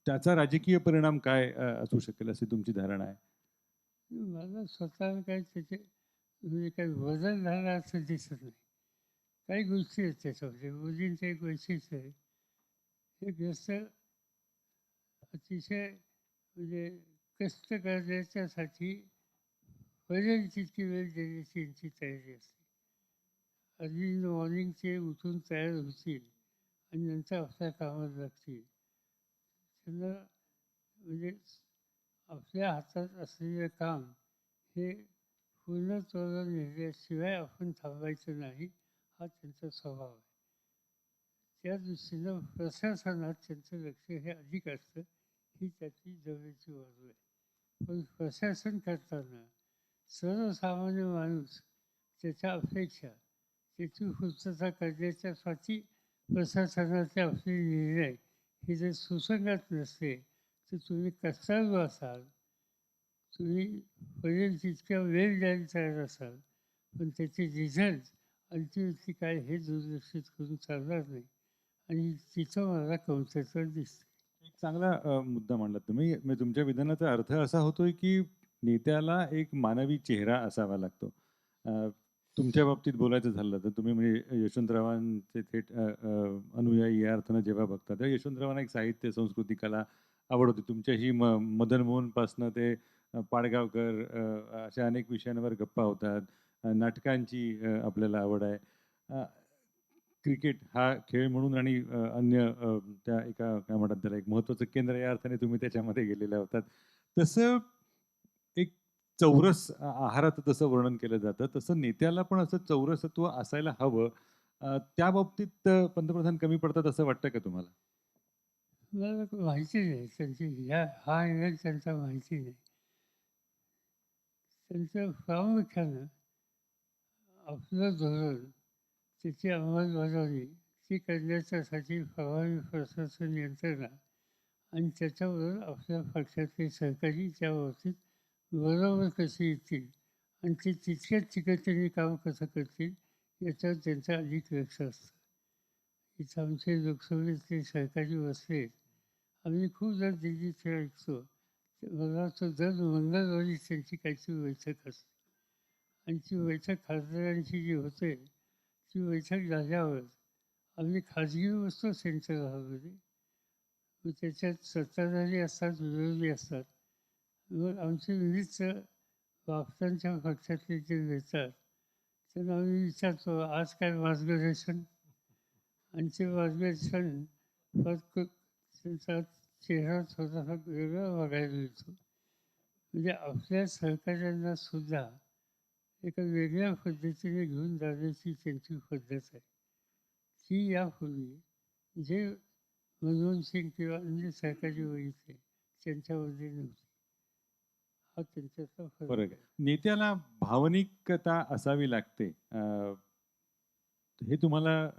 त्याचा राजकीय परिणाम काय असू शकेल अशी तुमची धारणा आहे? मला स्वतःला काही त्याचे म्हणजे काही बदल झाला असं दिसत नाही. काही गोष्टी आहेत त्याच्यामध्ये. मोदींचं एक वैशिष्ट्य आहे, हे ग्रस्त अतिशय म्हणजे कष्ट करण्याच्यासाठी पडेल तितकी वेळ देण्याची यांची तयारी असते. अर्ली मॉर्निंगचे उठून तयार होतील आणि नंतर आपल्या कामाला लागतील. त्यांना म्हणजे आपल्या हातात असलेलं काम हे पूर्णत्वाला नेल्याशिवाय आपण थांबायचं नाही, हा त्यांचा स्वभाव आहे. त्या दृष्टीनं प्रशासनात त्यांचं लक्ष हे अधिक असतं, ही त्याची जवळची बाजू आहे. पण प्रशासन करताना सर्वसामान्य माणूस त्याच्या अपेक्षा त्याची पूर्तता करण्याच्यासाठी प्रशासनाचे आपले निर्णय हे जर सुसंगत नसते तर तुम्ही कष्टाळू असाल, तुम्ही पडेल तितक्या वेळ द्यायला तयार असाल, पण त्याचे रिझल्ट अल्टिमेटली काय हे दुर्लक्षित करून चालणार नाही. आणि तिथं मला कमतरता दिसते. एक चांगला मुद्दा मांडलात तुम्ही. म्हणजे तुमच्या विधानाचा अर्थ असा होतोय, की नेत्याला एक मानवी चेहरा असावा लागतो. तुमच्या बाबतीत बोलायचं झालं तर तुम्ही म्हणजे यशवंतरावांचे थेट अनुयायी या अर्थानं जेव्हा बघता, तेव्हा यशवंतरावांना एक साहित्य, संस्कृती, कला आवड होती. तुमच्याही मदन मोहनपासनं ते पाडगावकर अशा अनेक विषयांवर गप्पा होतात. नाटकांची आपल्याला आवड आहे. क्रिकेट हा खेळ म्हणून आणि अन्य त्या एका काय म्हणतात त्याला एक महत्त्वाचं केंद्र या अर्थाने तुम्ही त्याच्यामध्ये गेलेल्या होतात. तसं एक चौरस आहाराचं जसं वर्णन केलं जातं, तसं नेत्याला पण असं चौरसत्व असायला हवं. त्या बाबतीत पंतप्रधान कमी पडतात असं वाटतं का तुम्हाला? मला माहिती नाही त्यांची हा अँगल त्यांचा माहिती नाही. त्यांचं प्रामुख्यानं आपलं धोरण, त्याची अंमलबजावणी ती करण्याच्यासाठी प्रभावी प्रशासन यंत्रणा आणि त्याच्याबरोबर आपल्या पक्षातले सहकारी त्या बाबतीत बरोबर कसे येतील आणि ते तितक्याच चिकटतेने काम कसं करतील याच्यावर त्यांचं अधिक लक्ष असतं. इथं आमचे लोकसभेतले सहकारी बसले, आम्ही खूप जर दिल्लीत ऐकतो, मला वाटतं दर मंगळवारी त्यांची काहीतरी बैठक असते आणि ती बैठक खासदारांची जी होते, ती बैठक झाल्यावर आम्ही खाजगी बसतो सेंट्रल हॉलमध्ये. मग त्याच्यात सत्ताधारी असतात, विरोधी असतात. मग आमचे विविध बापटांच्या पक्षातले जे नेतात त्यांना आम्ही विचारतो, आज काय मार्गदर्शन? आणि ते मार्गदर्शन फक्त त्यांचा चेहरा थोडासा वेगळा बघायला मिळतो. म्हणजे आपल्या सहकार्यांना सुद्धा एका वेगळ्या पद्धतीने घेऊन जाण्याची त्यांची पद्धत आहे. ती यापूर्वी जे मनमोहन सिंग किंवा अन्य सहकारी बघितले त्यांच्यामध्ये नव्हती. हा त्यांच्यातला फरक फरक आहे. आहे. नेत्याला भावनिकता असावी लागते. हे तुम्हाला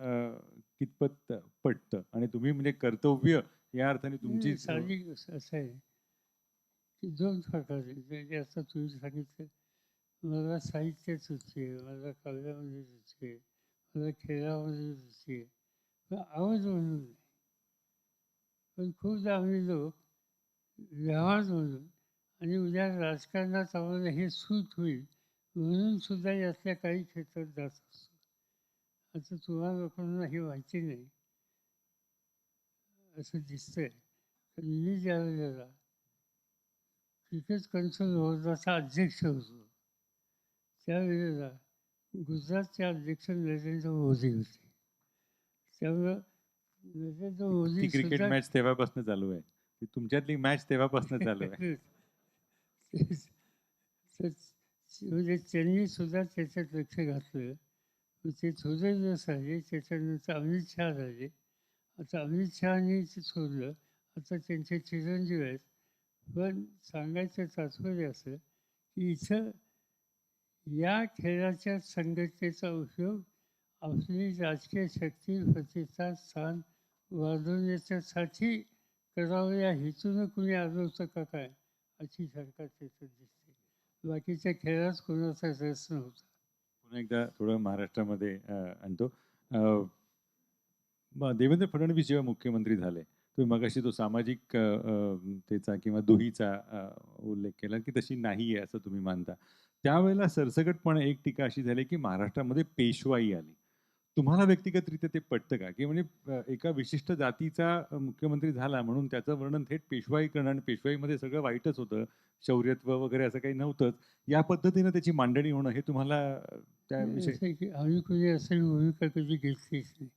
कितपत पटतं? आणि तुम्ही म्हणजे कर्तव्य या अर्थाने तुमची साहजिक असं आहे की दोन प्रकारे म्हणजे असं तुम्ही सांगितलं, मला साहित्यात रुची आहे, मला काव्यामध्ये रुची आहे, मला खेळामध्ये रुची आहे, पण आवड म्हणून नाही. पण खूपदा आम्ही लोक व्यवहार म्हणून आणि उद्या राजकारणात आम्हाला हे सूट होईल म्हणून सुद्धा यातल्या काही क्षेत्रात जात असतो. आता तुम्हाला लोकांना हे माहिती नाही असं दिसतंय, तर मी ज्या वेळेला क्रिकेट कौन्सिल बोर्डाचा अध्यक्ष होतो त्यावेळेला गुजरातचे अध्यक्ष नरेंद्र मोदी होते. त्यामुळं नरेंद्र ती मोदी क्रिकेट सुद्धा मॅच तेव्हापासून चालू आहे. ती तुमच्यातली मॅच तेव्हापासून चालू आहे. म्हणजे त्यांनी सुद्धा त्याच्यात लक्ष घातलं. ते थोडे दिवस झाले, त्याच्यानंतर अमित शहा झाले. आता अमित शहानी ते सोडलं, आता त्यांचे चिरंजीव आहेत. पण सांगायचं तात्पर्य असं की इथं या खेळाच्या संघटनेचा उपयोग आपली राजकीय शक्ती प्रतिष्ठा स्थान वाढवण्याच्यासाठी करावं या हेतूनं कुणी आलं होतं का काय अशी शंका त्याच्यात दिसते. बाकीच्या खेळात कोणाचा रस नव्हता. पुन्हा एकदा थोडं महाराष्ट्रामध्ये आणतो. देवेंद्र फडणवीस जेव्हा मुख्यमंत्री झाले, तुम्ही मगाशी तो सामाजिक त्याचा किंवा दुहीचा उल्लेख केला की तशी नाही आहे असं तुम्ही मानता. त्यावेळेला सरसकटपणे एक टीका अशी झाली की महाराष्ट्रामध्ये पेशवाई आली. तुम्हाला व्यक्तिगतरित्या ते पटतं का? की म्हणजे एका विशिष्ट जातीचा मुख्यमंत्री झाला म्हणून त्याचं वर्णन थेट पेशवाई करणं आणि पेशवाईमध्ये सगळं वाईटच होतं, शौर्यत्व वगैरे असं काही नव्हतंच. या पद्धतीनं त्याची मांडणी होणं हे तुम्हाला त्याविषयी असं आहे की आम्ही कोणी अशी भूमिका कधी घेतलीच नाही.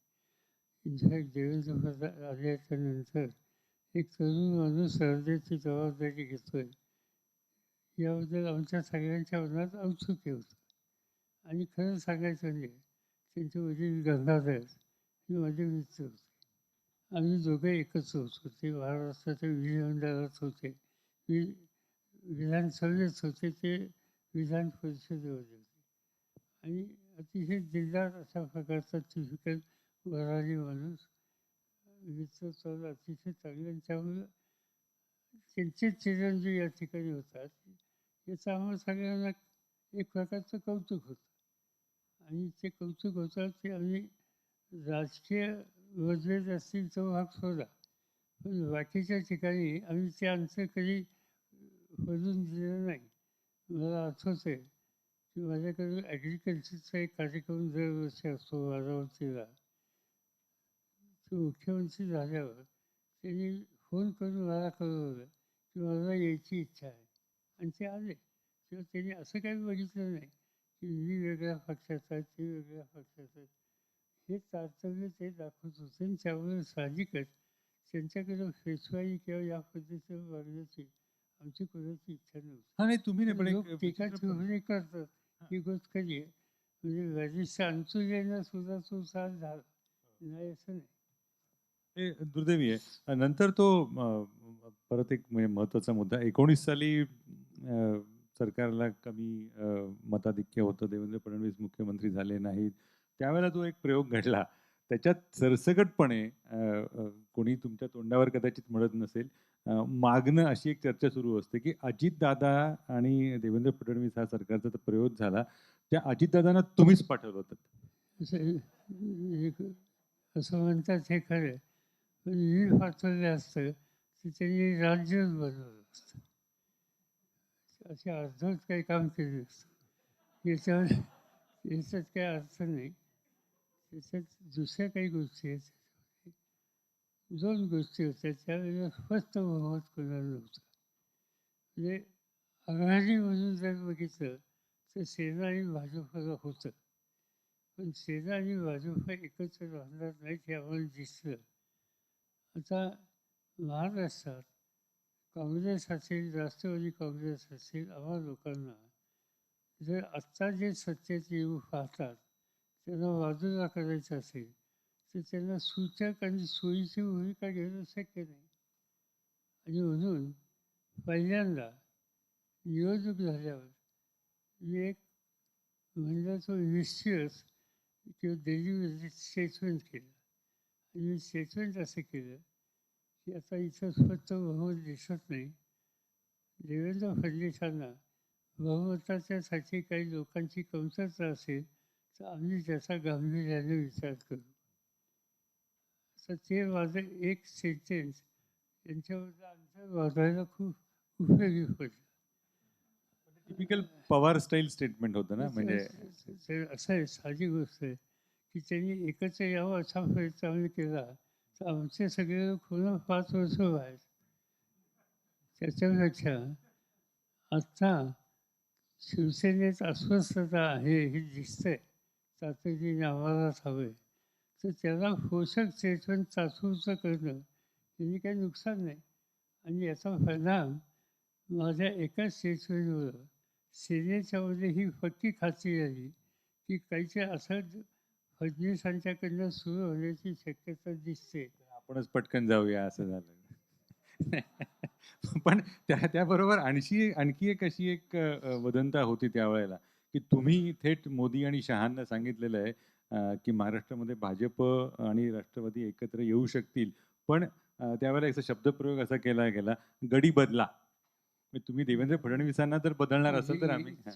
इनफॅक्ट देवेंद्र फडणवीस आल्याच्या नंतर एक तरुण माणूस स्पर्धेची जबाबदारी घेतोय याबद्दल आमच्या सगळ्यांच्या मनात औत्सुक्य होतं. आणि खरं सांगायचं म्हणजे त्यांचे वडील गंगाधर हे माझे मित्र होते. आम्ही दोघे एकच होतो. ते महाराष्ट्राच्या विधिमंडळात होते, वि विधानसभेत होते, ते विधान परिषदेमध्ये होते. आणि अतिशय दिलदार अशा प्रकारचा टिपिकल वऱ्हाडी माणूस, नेतृत्वाला अतिशय चांगलं. आणि त्यामुळे त्यांचे चिरंजीव या ठिकाणी होतात याचं आम्हाला सगळ्यांना एक प्रकारचं कौतुक होतं. आणि ते कौतुक होतं ते आम्ही राजकीय मतभेद असतील तो भाग सोडा, पण बाकीच्या ठिकाणी आम्ही ते अंतर कधी बदलून दिलं नाही. मला आठवतं आहे की माझ्याकडे ॲग्रिकल्चरचा एक कार्यक्रम दरवर्षी असतो बारामतीला. तो मुख्यमंत्री झाल्यावर त्यांनी फोन करून मला कळवलं की मला यायची इच्छा आहे, आणि ते आले. तेव्हा त्यांनी असं काही बघितलं नाही की मी वेगळ्या पक्षाचा आहे, ते वेगळ्या पक्षाचा आहे. हे तारतम्य ते दाखवत होते. आणि त्यामुळे साहजिकच त्यांच्याकडे पेशवाई किंवा या पद्धतीनं वागण्याची आमची कोणाची इच्छा नव्हती. हां, नाही तुम्ही नाही, पण एक लोक टीका विचित्र टिप्पणी करतात ही गोष्ट खरी आहे. म्हणजे वरिष्ठ अंतुजेनं सुद्धा तो साथ झाला नाही असं नाही. हे दुर्दैवी आहे. नंतर तो परत एक म्हणजे महत्त्वाचा मुद्दा 19 साली सरकारला कमी मताधिक्य होतं. देवेंद्र फडणवीस मुख्यमंत्री झाले नाहीत. त्यावेळेला जो एक प्रयोग घडला, त्याच्यात सरसकटपणे कोणी तुमच्या तोंडावर कदाचित म्हणत नसेल, मागणं अशी एक चर्चा सुरू असते की अजितदादा आणि देवेंद्र फडणवीस हा सरकारचा जो प्रयोग झाला, त्या अजितदादांना तुम्हीच पाठवलं होतं. असं एक असं म्हणतात हे खरं आहे. पण मी पाठवलं असतं तर त्यांनी राज्यच बनवलं असतं. असे अर्धवट काही काम केलं नसतं. याच्यात काही अर्थ नाही. त्याच्यात दुसऱ्या काही गोष्टी आहेत. 2 गोष्टी होत्या त्यावेळेला स्पष्ट बहुमत कोणाला नव्हतं. म्हणजे आघाडी म्हणून जर बघितलं तर सेना आणि भाजपला होतं, पण सेना आणि भाजप एकत्र राहणार नाहीत हे आम्हाला दिसलं. आता महाराष्ट्रात काँग्रेस असेल, राष्ट्रवादी काँग्रेस असेल, आम्हा लोकांना जर आत्ता जे सत्तेत येऊ पाहतात त्यांना बाजूला करायचं असेल तर त्यांना सूचक आणि सोयीची भूमिका घेणं शक्य नाही. आणि म्हणून पहिल्यांदा निवडणूक झाल्यावर मी एक म्हणलं तो विशियस किंवा दिल्लीमध्ये स्टेटमेंट केलं. आणि मी स्टेटमेंट असं केलं की आता इथं स्वतः बहुमत दिसत नाही. देवेंद्र फडणवीसांना बहुमताच्यासाठी काही लोकांची कमतरता असेल तर आम्ही त्याचा गांभीर्याने विचार करू. तर ते माझं एक सेंटेन्स यांच्याबद्दल अंतर वाढवायला खूप उपयोगी पडलं. टिपिकल पवार स्टाईल स्टेटमेंट होतं ना, म्हणजे असं आहे, साधी गोष्ट आहे की त्यांनी एकत्र यावं असा प्रयत्न आम्ही केला तर आमचे सगळे लोक पुन्हा 5 वर्ष व्हायचे. त्याच्यापेक्षा आत्ता शिवसेनेत अस्वस्थता आहे हे दिसतंय, तातडीने आम्हालाच हवं आहे. तर त्याला पोषक स्टेटमेंट तात्पुरतं करणं यांनी काही नुकसान नाही. आणि याचा परिणाम माझ्या एका स्टेटमेंटवर सेनेच्यामध्ये ही पक्की खात्री आली की काहीतरी असं फडणवीसांच्याकडनं सुरू होण्याची शक्यता दिसते. आपणच पटकन जाऊया असं झालं. पण त्याबरोबर आणखी एक अशी एक वदंता होती त्यावेळेला, की तुम्ही थेट मोदी आणि शहांना सांगितलेलं आहे की महाराष्ट्रामध्ये भाजप आणि राष्ट्रवादी एकत्र येऊ शकतील. पण त्यावेळेला एक शब्दप्रयोग असा केला गेला, "गडी बदला." म्हणजे तुम्ही देवेंद्र फडणवीसांना जर बदलणार असाल तर आम्ही हां.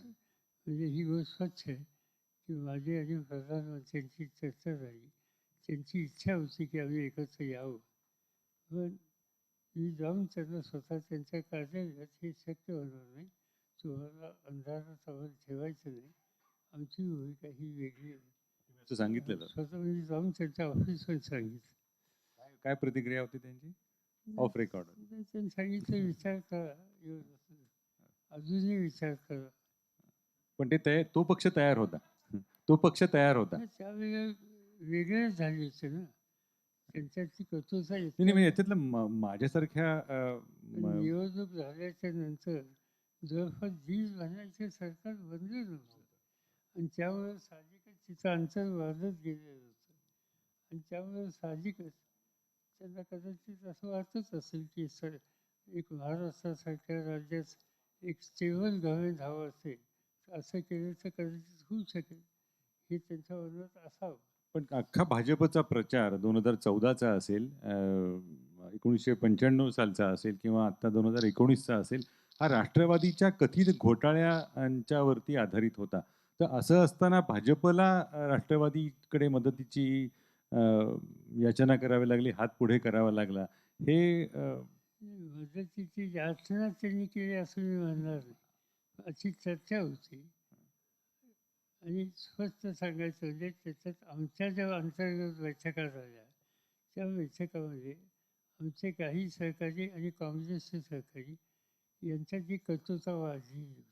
म्हणजे ही गोष्ट स्वच्छ आहे की माझी आणि प्रधानमंत्र्यांची चर्चा झाली. त्यांची इच्छा होती की आम्ही एकत्र यावं. पण मी जाऊन त्यांना स्वतः त्यांच्या कार्यालयात हे शक्य होणार नाही. तुम्हाला अंधारात आम्हाला ठेवायचं नाही. आमची भूमिका ही वेगळी आहे. असं सांगितलेलं. स्वतः मी जाऊन त्यांच्या ऑफिसमध्ये सांगितलं. काय प्रतिक्रिया होती त्यांची? Of record. त्यांनी सांगितलं विचार करा. अजूनही विचार करा. पण तो पक्ष तयार होता. तो पक्ष तयार होता. त्यावेळेला वेगळे झाले होते ना. त्यांच्याची कटुता नाही, नाही, म्हणजे याच्यातलं माझ्यासारख्या निवडणूक झाल्याच्या नंतर जवळपास 1.5 महिन्याचे सरकार बनले नव्हतं. आणि त्यामुळे साहजिकच तिचं अंतर वाढत गेलेलं होतं. आणि त्यामुळे साहजिकच त्यांना कदाचित असं वाटत असेल की एक महाराष्ट्रासारख्या राज्यात एक स्टेबल गव्हर्नमेंट हवं असेल तर असं केलं तर कदाचित होऊ शकेल हे त्यांच्या मनात असावं. पण अख्खा भाजपचा प्रचार 2014चा असेल, 1995 सालचा असेल किंवा आता 2019चा असेल, हा राष्ट्रवादीच्या कथित घोटाळ्यांच्यावरती आधारित होता. तर असं असताना भाजपला राष्ट्रवादीकडे मदतीची याचना करावी लागली, हात पुढे करावा लागला. हे मदतीची याचना त्यांनी केली असं मी म्हणणार नाही. अशी चर्चा होती. आणि स्पष्ट सांगायचं म्हणजे त्याच्यात आमच्या ज्या अंतर्गत बैठका झाल्या त्या बैठकामध्ये आमचे काही सहकारी आणि काँग्रेसचे सहकारी यांच्यात कटुता वाढली होती.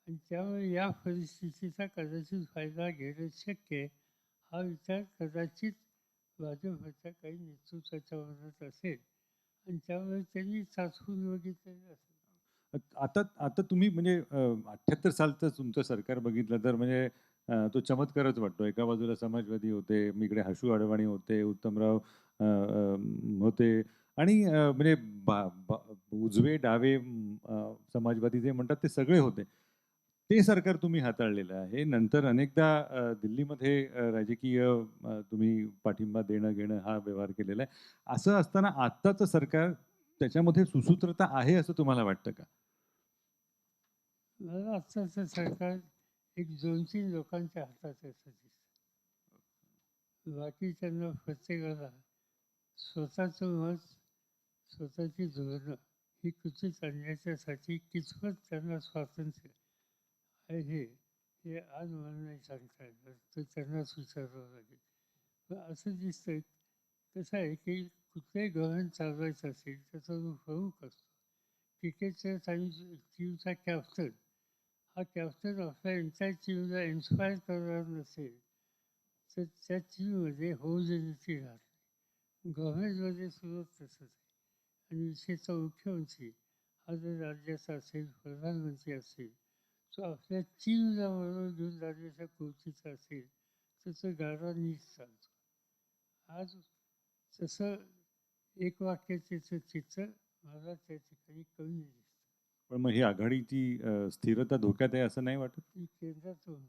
आणि त्यामुळे या परिस्थितीचा कदाचित फायदा घेणं शक्य आहे हा विचार कदाचित भाजपच्या काही नेतृत्वाच्या मनात असेल आणि त्यामुळे त्यांनी चाचपून बघितलेलं असेल. आता तुम्ही म्हणजे 78 सालचं तुमचं सरकार बघितलं तर म्हणजे तो चमत्कारच वाटतो. एका बाजूला समाजवादी होते, इकडे हसू अडवाणी होते, उत्तमराव होते आणि म्हणजे उजवे, डावे समाजवादी जे म्हणतात ते सगळे होते. ते सरकार तुम्ही हाताळलेलं आहे. नंतर अनेकदा दिल्लीमध्ये राजकीय तुम्ही पाठिंबा देणं-घेणं हा व्यवहार केलेला आहे. असं असताना आत्ताचं सरकार त्याच्यामध्ये सुसूत्रता आहे असं तुम्हाला वाटतं का? मला आत्ताचं सरकार एक 2-3 लोकांच्या हातात आहे असं दिसतं. बाकीच्यांना प्रत्येकाला स्वतःचं मत, स्वतःची धोरणं ही कृतीत आणण्याच्यासाठी कितपत त्यांना स्वातंत्र्य आहे हे आज मला नाही सांगता येणार. तर त्यांनाच विचारावं लागेल. पण असं दिसतंय कसं आहे की कुठलंही गव्हर्नमेंट चालवायचं असेल त्याचा जो प्रमुख असतो क्रिकेटच्या टीमचा कॅप्टन हा कॅप्टन आपल्या एंटायर टीमला इन्स्पायर करणार नसेल तर त्या टीममध्ये होऊजनिती राहत नाही. गव्हर्नमेंटमध्ये सुद्धा तसंच आहे. आणि विशेषतः मुख्यमंत्री हा जर राज्याचा असेल प्रधानमंत्री असेल तो आपल्या टीमला बरोबर घेऊन जाण्याच्या कृतीचा असेल तर तो गाडा नीट चालतो. आज तसं एक वाक्याचं चित्र मला त्या ठिकाणी कमी दिसतं. पण मग ही आघाडीची स्थिरता धोक्यात आहे असं नाही वाटत? ती केंद्रात होतं.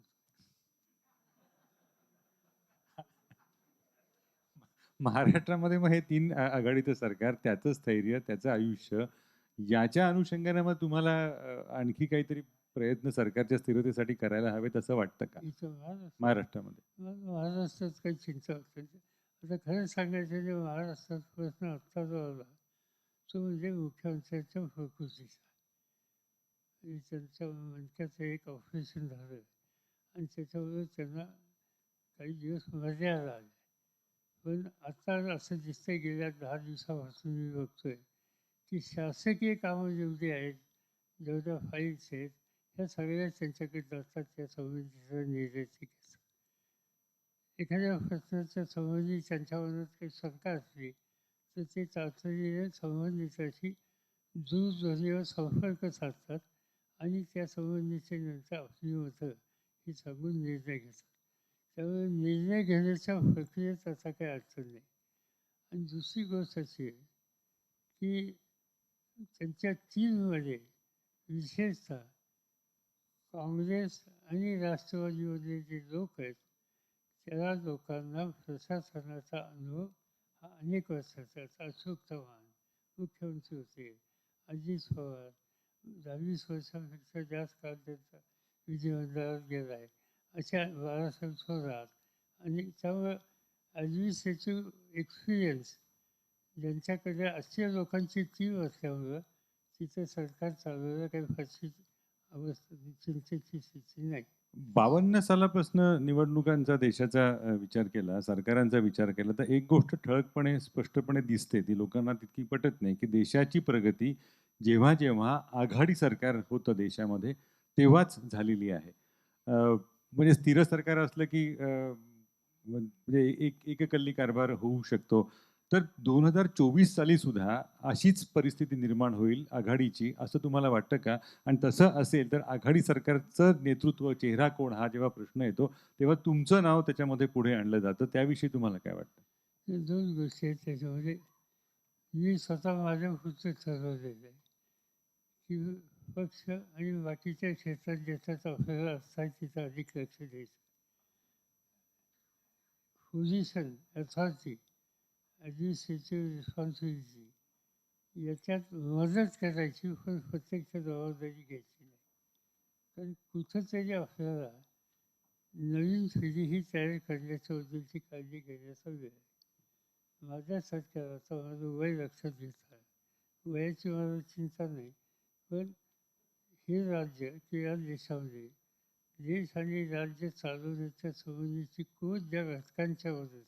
महाराष्ट्रामध्ये मग हे 3 आघाडीचं सरकार, त्याचं स्थैर्य, त्याचं आयुष्य, याच्या अनुषंगाने मग तुम्हाला आणखी काहीतरी प्रयत्न सरकारच्या स्थिरतेसाठी करायला हवेत असं वाटतं का? इथं महाराष्ट्रामध्ये? महाराष्ट्रात काही चिंता होते. आता खरं सांगायचं म्हणजे महाराष्ट्रात प्रश्न आत्ता जो आला तो म्हणजे मुख्यमंत्र्यांच्या प्रकृतीचा. आणि त्यांच्या मणक्याचं एक ऑपरेशन झालं आणि त्याच्यामुळे त्यांना काही दिवस मर्यादा आल्या. पण आता असं दिसतंय गेल्या 10 दिवसापासून मी बघतोय की शासकीय कामं जेवढी आहेत, जेवढ्या फाईल्स आहेत, ह्या सगळ्या त्यांच्याकडे जातात त्या संबंधीचा निर्णय ते घेतात. एखाद्या प्रश्नाच्या संबंधी त्यांच्या मनात काही शंका असली तर ते तातडीने संबंधिताशी दूरध्वनीवर संपर्क साधतात आणि त्या संबंधीचे नंतर आपली मतं ही सांगून निर्णय घेतात. त्यामुळे निर्णय घेण्याच्या प्रक्रियेत आता काही अडचण नाही. आणि दुसरी गोष्ट अशी आहे की त्यांच्या टीममध्ये विशेषतः काँग्रेस आणि राष्ट्रवादीमधले जे लोक आहेत त्या लोकांना प्रशासनाचा अनुभव हा अनेक वर्षाचा आहे. अशोक चव्हाण मुख्यमंत्री होते, अजित पवार 10-20 वर्षांपेक्षा जास्त काळ त्यांचा विधिमंडळात गेला आहे, अशा बाळासाहेब थोरात. आणि त्यामुळं ॲडमिनिस्ट्रेटिव्ह एक्सपिरियन्स ज्यांच्याकडे अशा लोकांची टीम असल्यामुळं तिथं सरकार चालवलं काही फारशी अवस्था चिंतेची स्थिती नाही. 52 सालापासून निवडणुकांचा देशाचा विचार केला, सरकारांचा विचार केला, तर एक गोष्ट ठळकपणे स्पष्टपणे दिसते, ती लोकांना तितकी पटत नाही, की देशाची प्रगती जेव्हा जेव्हा आघाडी सरकार होतं देशामध्ये तेव्हाच झालेली आहे. म्हणजे स्थिर सरकार असलं की म्हणजे एककल्ली कारभार होऊ शकतो. तर 2024 साली सुद्धा अशीच परिस्थिती निर्माण होईल आघाडीची, असं तुम्हाला वाटतं का? आणि तसं असेल तर आघाडी सरकारचं नेतृत्व, चेहरा कोण, हा जेव्हा प्रश्न येतो तेव्हा तुमचं नाव त्याच्यामध्ये पुढे आणलं जातं. त्याविषयी तुम्हाला काय वाटतं? हे 2 गोष्टी आहेत त्याच्यामध्ये. मी स्वतः माझ्या पुढचं ठरवलेलं आहे की पक्ष आणि बाकीच्या क्षेत्रात ज्याच्यात आपल्याला असतात तिथं अधिक लक्ष द्यायचं. पोझिशन, अथॉरिटी, ॲडमिनिस्ट्रेटिव्ह रिस्पॉन्सिबिलिटी याच्यात मदत करायची, पण प्रत्यक्ष जबाबदारी घ्यायची नाही. कारण कुठंतरी आपल्याला नवीन पिढी ही तयार करण्याच्या बद्दलची काळजी घेण्याचा वेळ आहे. माझ्यासारख्या आता माझं वय लक्षात घेता, वयाची मला चिंता नाही, पण हे राज्य की या देशामध्ये देश आणि राज्य चालवण्याच्या संबंधीची कोच ज्या घटकांच्यावर आहे,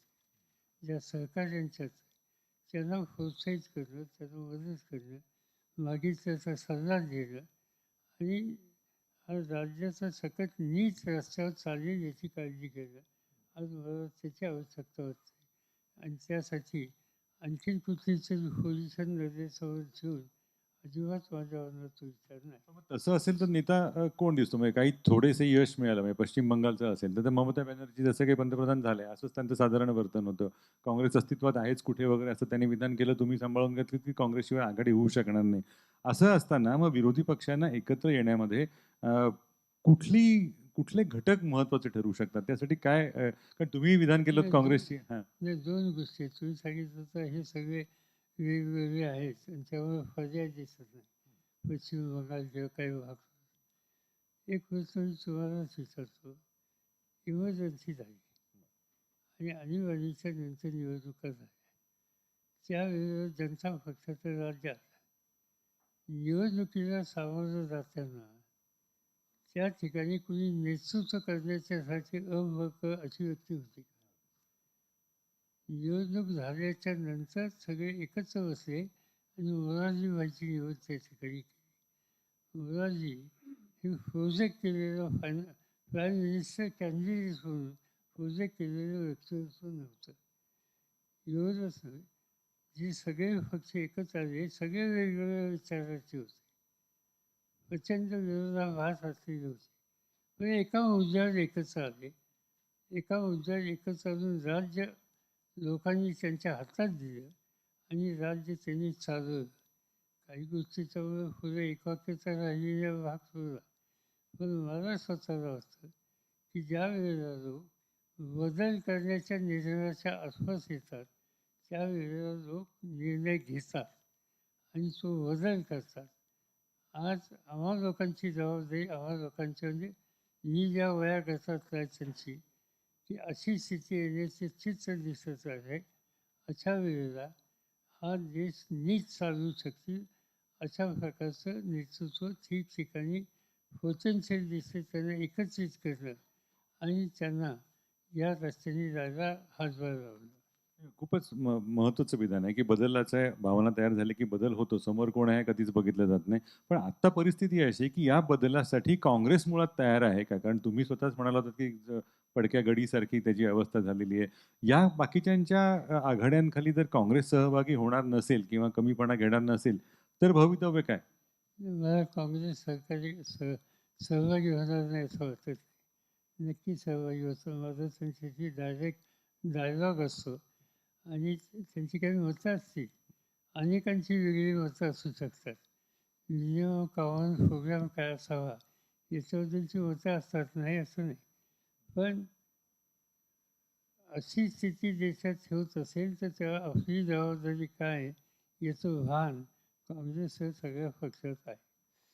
ज्या सहकार्यांच्यात आहे, त्यांना प्रोत्साहित करणं, त्यांना मदत करणं, मागितल्याचा सल्ला देणं आणि आज राज्याचं सकट नीट रस्त्यावर चालेल याची काळजी घेणं, आज मला त्याची आवश्यकता वाटते. आणि त्यासाठी आणखीन कुठलीतरी पोझिशन नजरेसमोर ठेवून अजिबात माझ्या मनात तो विचार नाही. मग तसं असेल तर नेता कोण दिसतो? म्हणजे काही थोडेसे यश मिळालं, म्हणजे पश्चिम बंगालचं असेल तर ममता बॅनर्जी जसं काही पंतप्रधान झाले असंच त्यांचं साधारण वर्तन होतं. काँग्रेस अस्तित्वात आहेच कुठे वगैरे असं त्यांनी विधान केलं, तुम्ही सांभाळून घेतलं की काँग्रेसशिवाय आघाडी होऊ शकणार नाही. असं असताना मग विरोधी पक्षांना एकत्र येण्यामध्ये कुठले घटक महत्वाचे ठरू शकतात? त्यासाठी काय कारण तुम्ही विधान केलं नाही, काँग्रेसची. हां. म्हणजे 2 गोष्टी आहेत. तुम्ही सांगितलं तर हे सगळे वेगवेगळे आहेत आणि त्यामुळे पर्याय दिसत नाही. पश्चिम बंगाल किंवा काही भाग. एक गोष्ट मी तुम्हालाच विचारतो, इमर्जन्सी झाली आणि आणीबाणीच्या नंतर निवडणुका झाल्या. त्यावेळेला जनता पक्षाचं राज्य आलं. निवडणुकीला सामोरं जाताना त्या ठिकाणी कुणी नेतृत्व करण्याच्यासाठी अशी व्यक्ती होती. निवडणूक झाल्याच्या नंतर सगळे एकत्र बसले आणि मोरारजी भाईची निवड त्या ठिकाणी केली. मोरारजी हे प्रोजेक्ट केलेलं प्राईम मिनिस्टर कॅन्डिडेट म्हणून प्रोजेक्ट केलेलं व्यक्तिमत्व नव्हतं. एवढंच नाही, जे सगळे पक्ष एकत्र आले सगळे वेगवेगळ्या विचाराचे होते, प्रचंड विरोधाभास असलेले होते, पण एका मुद्द्यावर एकत्र आले. एका मुद्द्यावर एकत्र आणून राज्य लोकांनी त्यांच्या हातात दिलं आणि राज्य त्यांनी चालवलं. काही गोष्टीचा पुढे एकाग्रता राहिलेला भाग सोडला, पण मला स्वतःला वाटतं की ज्या वेळेला लोक बदल करण्याच्या निर्णयाच्या आसपास येतात त्यावेळेला लोक निर्णय घेतात आणि तो बदल करतात. आज आम्हा लोकांची जबाबदारी, आम्हा लोकांची म्हणजे मी ज्या वयागटात आहे त्यांची, की अशी स्थिती येण्याचे चित्र दिसत आहे. अशा वेळेला हा देश नीट चालवू शकतील अशा प्रकारचं नेतृत्व ठिकठिकाणी पोटेन्शियल दिसते, त्यांना एकत्रित करणं आणि त्यांना या रस्त्याने जायला हातभार लावणं. खूपच महत्त्वाचं विधान आहे, की बदलाच्या भावना तयार झाली, की बदल होतो. समोर कोण आहे कधीच बघितलं जात नाही. पण आत्ता परिस्थिती अशी आहे, की या बदलासाठी काँग्रेस मुळात तयार आहे का? कारण तुम्ही स्वतःच म्हणाला होतात, की पडक्या गडीसारखी त्याची अवस्था झालेली आहे. या बाकीच्यांच्या आघाड्यांखाली जर काँग्रेस सहभागी होणार नसेल किंवा कमीपणा घेणार नसेल, तर भवितव्य काय? मला काँग्रेस सरकारी सहभागी होणार नाही असं वाटत. नक्की सहभागी होतो. माझं त्यांच्याशी डायरेक्ट डायलॉग असतो आणि त्यांची काही मतं असतील. अनेकांची वेगळी मतं असू शकतात. मिनिमम कॉमन प्रोग्राम काय असावा याच्याबद्दलची मतं असतात, नाही असं नाही. पण अशी स्थिती देशात होत असेल तर तेव्हा आपली जबाबदारी काय याचं भान काँग्रेससह सगळ्या पक्षात आहे.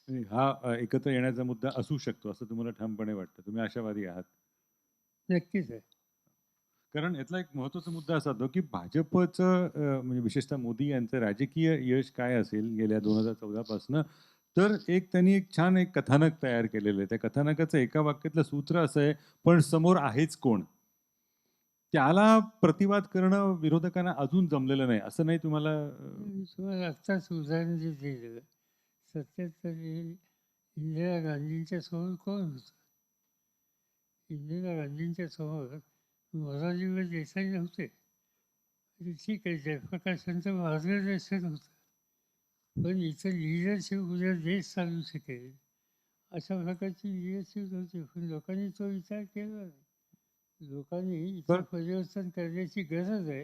म्हणजे हा एकत्र येण्याचा मुद्दा असू शकतो असं तुम्हाला ठामपणे वाटतं. तुम्ही आशावादी आहात. नक्कीच आहे. कारण यातला एक महत्त्वाचा मुद्दा असा होतो, की भाजपचं म्हणजे विशेषतः मोदी यांचं राजकीय यश काय असेल गेल्या 2014 पासनं, तर त्यांनी एक छान एक कथानक तयार केलेलं आहे. त्या कथानकाचं एका वाक्यातलं सूत्र असं आहे, "पण समोर आहेच कोण?" त्याला प्रतिवाद करणं विरोधकांना अजून जमलेलं नाही. असं नाही तुम्हाला मी तुम्हाला आत्ताच उदाहरण जे दिलं, 77 इंदिरा गांधींच्या समोर कोण होतं? इंदिरा गांधींच्या समोर मोरारजीभाई देसाई नव्हते. म्हणजे ठीक आहे, जयप्रकाशांचं मार्गदर्शन होतं. पण इथं लिडरशिप उद्या देश चालू शकेल अशा प्रकारची लिडरशिप नव्हती. पण लोकांनी तो विचार केला नाही. लोकांनी इथं पण परिवर्तन करण्याची गरज आहे.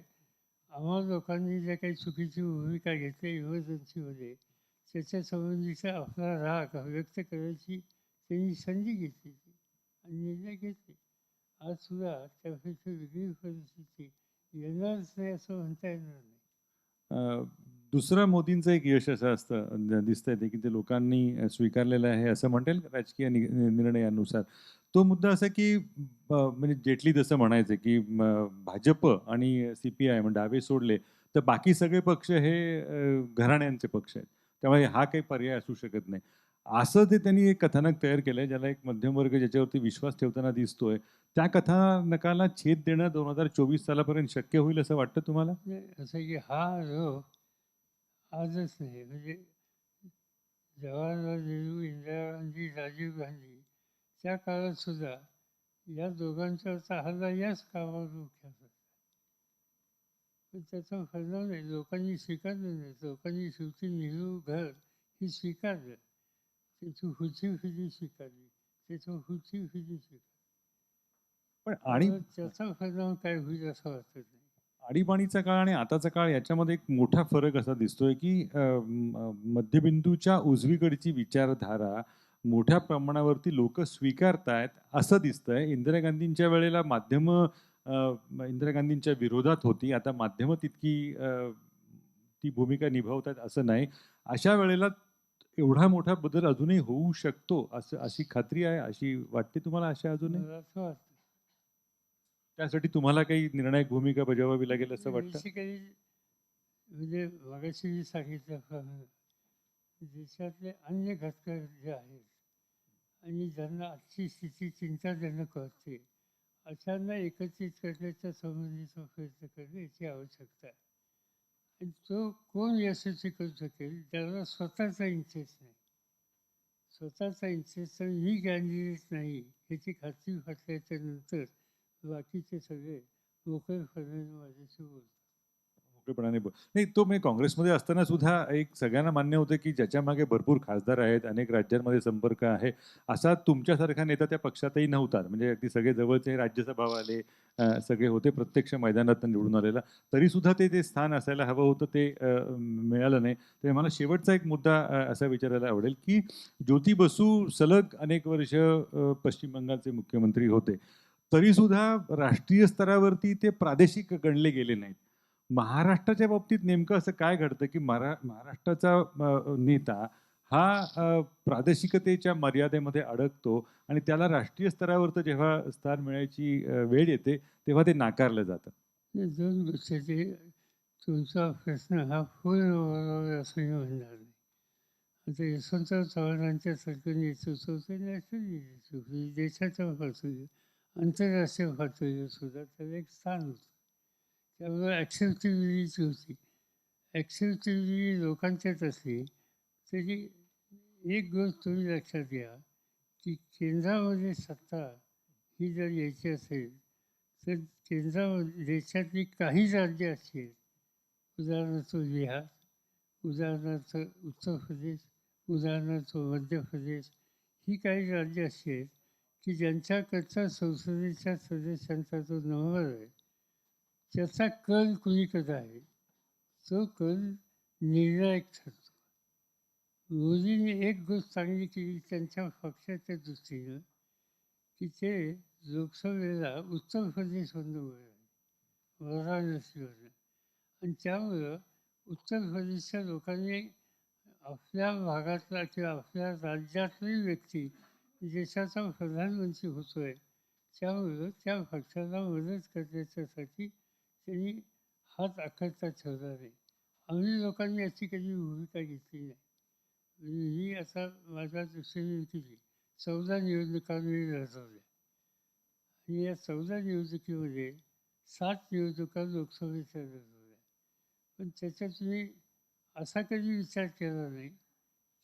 आम्हा लोकांनी ज्या काही चुकीची भूमिका घेतल्या इमर्जन्सीमध्ये त्याच्या संबंधीचा आपला राग व्यक्त करायची त्यांनी संधी घेतली आणि निर्णय घेतले. आज सुद्धा त्यापेक्षा वेगळी परिस्थिती येणारच नाही असं म्हणता येणार नाही. अ, दुसरं मोदींचं एक यश असं असतं दिसतंय ते, की ते लोकांनी स्वीकारलेलं आहे असं म्हणता येईल राजकीय निर्णयानुसार. तो मुद्दा असा की म्हणजे जेटली जसं म्हणायचे, की भाजप आणि CPI म्हणजे डावे सोडले, तर बाकी सगळे पक्ष हे घराण्यांचे पक्ष आहेत. त्यामुळे हा काही पर्याय असू शकत नाही. असं ते त्यांनी एक कथानक तयार केलंय, ज्याला एक मध्यमवर्ग ज्याच्यावरती विश्वास ठेवताना दिसतोय. त्या कथानकाला छेद देणं 2024 सालापर्यंत शक्य होईल असं वाटतं तुम्हाला? म्हणजे असं की हा रोग आजच नाही, म्हणजे जवाहरलाल नेहरू, इंदिरा गांधी, राजीव गांधी त्या काळात सुद्धा या दोघांच्यावरचा हल्ला याच कामावर मुख्य होता. पण त्याचा परिणाम नाही, लोकांनी स्वीकारलं नाही. लोकांनी शेवटी नेहरू घर हे स्वीकारलं. त्याची हुची स्वीकारली. त्याचं हुची स्वीकारली. पण त्यामुळे त्याचा परिणाम काय होईल असं वाटत नाही. आणीबाणीचा काळ आणि आताचा काळ याच्यामध्ये एक मोठा फरक असा दिसतोय, की मध्यबिंदूच्या उजवीकडची विचारधारा मोठ्या प्रमाणावरती लोकं स्वीकारतायत असं दिसतंय. इंदिरा गांधींच्या विरोधात होती. आता माध्यमं तितकी ती भूमिका निभावतात असं नाही. अशा वेळेला एवढा मोठा बदल अजूनही होऊ शकतो अशी खात्री आहे, अशी वाटते तुम्हाला आशा अजूनही? मला असं वाटतं. त्यासाठी तुम्हाला काही निर्णायक भूमिका बजावावी लागेल असं वाटतं? बेसिकली म्हणजे मगाशी मी सांगितल्याप्रमाणे देशातले अन्य घटक जे आहेत आणि ज्यांना आजची स्थिती चिंताजनक वाटते अशांना एकत्रित करण्याच्या संबंधीचा प्रयत्न करणे याची आवश्यकता आहे. आणि तो कोण यशस्वी करू शकेल ज्याला स्वतःचा इंटरेस्ट नाही. स्वतःचा इंटरेस्ट तर मी कॅन्डिडेट नाही याची खात्री वाटल्याच्या नंतर बाकीचे सगळे मोकळेपणाने माझ्याशी बोलतात. मोकळेपणाने नाही तो मी काँग्रेसमध्ये असताना सुद्धा एक सगळ्यांना मान्य होतं, की ज्याच्या मागे भरपूर खासदार आहेत, अनेक राज्यांमध्ये संपर्क आहे. असा तुमच्यासारखा नेता त्या पक्षातही नव्हता. म्हणजे अगदी सगळे जवळचे राज्यसभावाले सगळे होते प्रत्यक्ष मैदानात निवडून आलेला. तरीसुद्धा ते स्थान असायला हवं होतं ते मिळालं नाही. तर मला शेवटचा एक मुद्दा असा विचारायला आवडेल, की ज्योती बसू सलग अनेक वर्ष पश्चिम बंगालचे मुख्यमंत्री होते. तरीसुद्धा राष्ट्रीय स्तरावरती ते प्रादेशिक गणले गेले नाहीत. महाराष्ट्राच्या बाबतीत नेमकं असं काय घडतं, की महाराष्ट्राचा नेता हा प्रादेशिकतेच्या मर्यादेमध्ये अडकतो आणि त्याला राष्ट्रीय स्तरावरचं जेव्हा स्थान मिळायची वेळ येते, तेव्हा ते नाकारलं जातं. हे दोन गोष्टीचे तुमचा प्रश्न हा पूर्ण बरोबर असं मी म्हणणार नाही. आता यशवंतराव चव्हाणांच्यासारखं नेतृत्व होतं नॅशनल नेतृत्व देशाच्या पातळीवर आंतरराष्ट्रीय पातळीवर सुद्धा त्याला एक स्थान होतं. त्यामुळे ॲक्सेप्टेबिलिटी होती. ॲक्सेप्टेबिलिटी लोकांच्यात असली तरी एक गोष्ट तुम्ही लक्षात घ्या की केंद्रामध्ये सत्ता ही जर यायची असेल तर केंद्रामध्ये देशातली काही राज्य अशी आहेत, उदाहरणार्थ बिहार, उदाहरणार्थ उत्तर प्रदेश, उदाहरणार्थ मध्य प्रदेश, ही काही राज्य अशी आहेत की ज्यांच्याकडचा संसदेच्या सदस्यांचा जो नंबर आहे त्याचा कल कुणीकडे आहे तो कल निर्णायक ठरतो. मोदींनी एक गोष्ट चांगली केली त्यांच्या पक्षाच्या दृष्टीनं, की ते लोकसभेला उत्तर प्रदेशमधनं उभे राहिले, वाराणसीवरनं. आणि त्यामुळं उत्तर प्रदेशच्या लोकांनी आपल्या भागातला किंवा आपल्या राज्यातली व्यक्ती देशाचा प्रधानमंत्री होतोय, त्यामुळं त्या पक्षाला मदत करण्याच्यासाठी त्यांनी हात आखडता ठेवला नाही. आम्ही लोकांनी याची कधी भूमिका घेतली नाही. म्हणजे मी आता माझ्या दृष्टीने केली 14 निवडणुका मी लढवल्या आणि या 14 निवडणुकीमध्ये 7 निवडणुका लोकसभेच्या लढवल्या. पण त्याच्यात मी असा कधी विचार केला नाही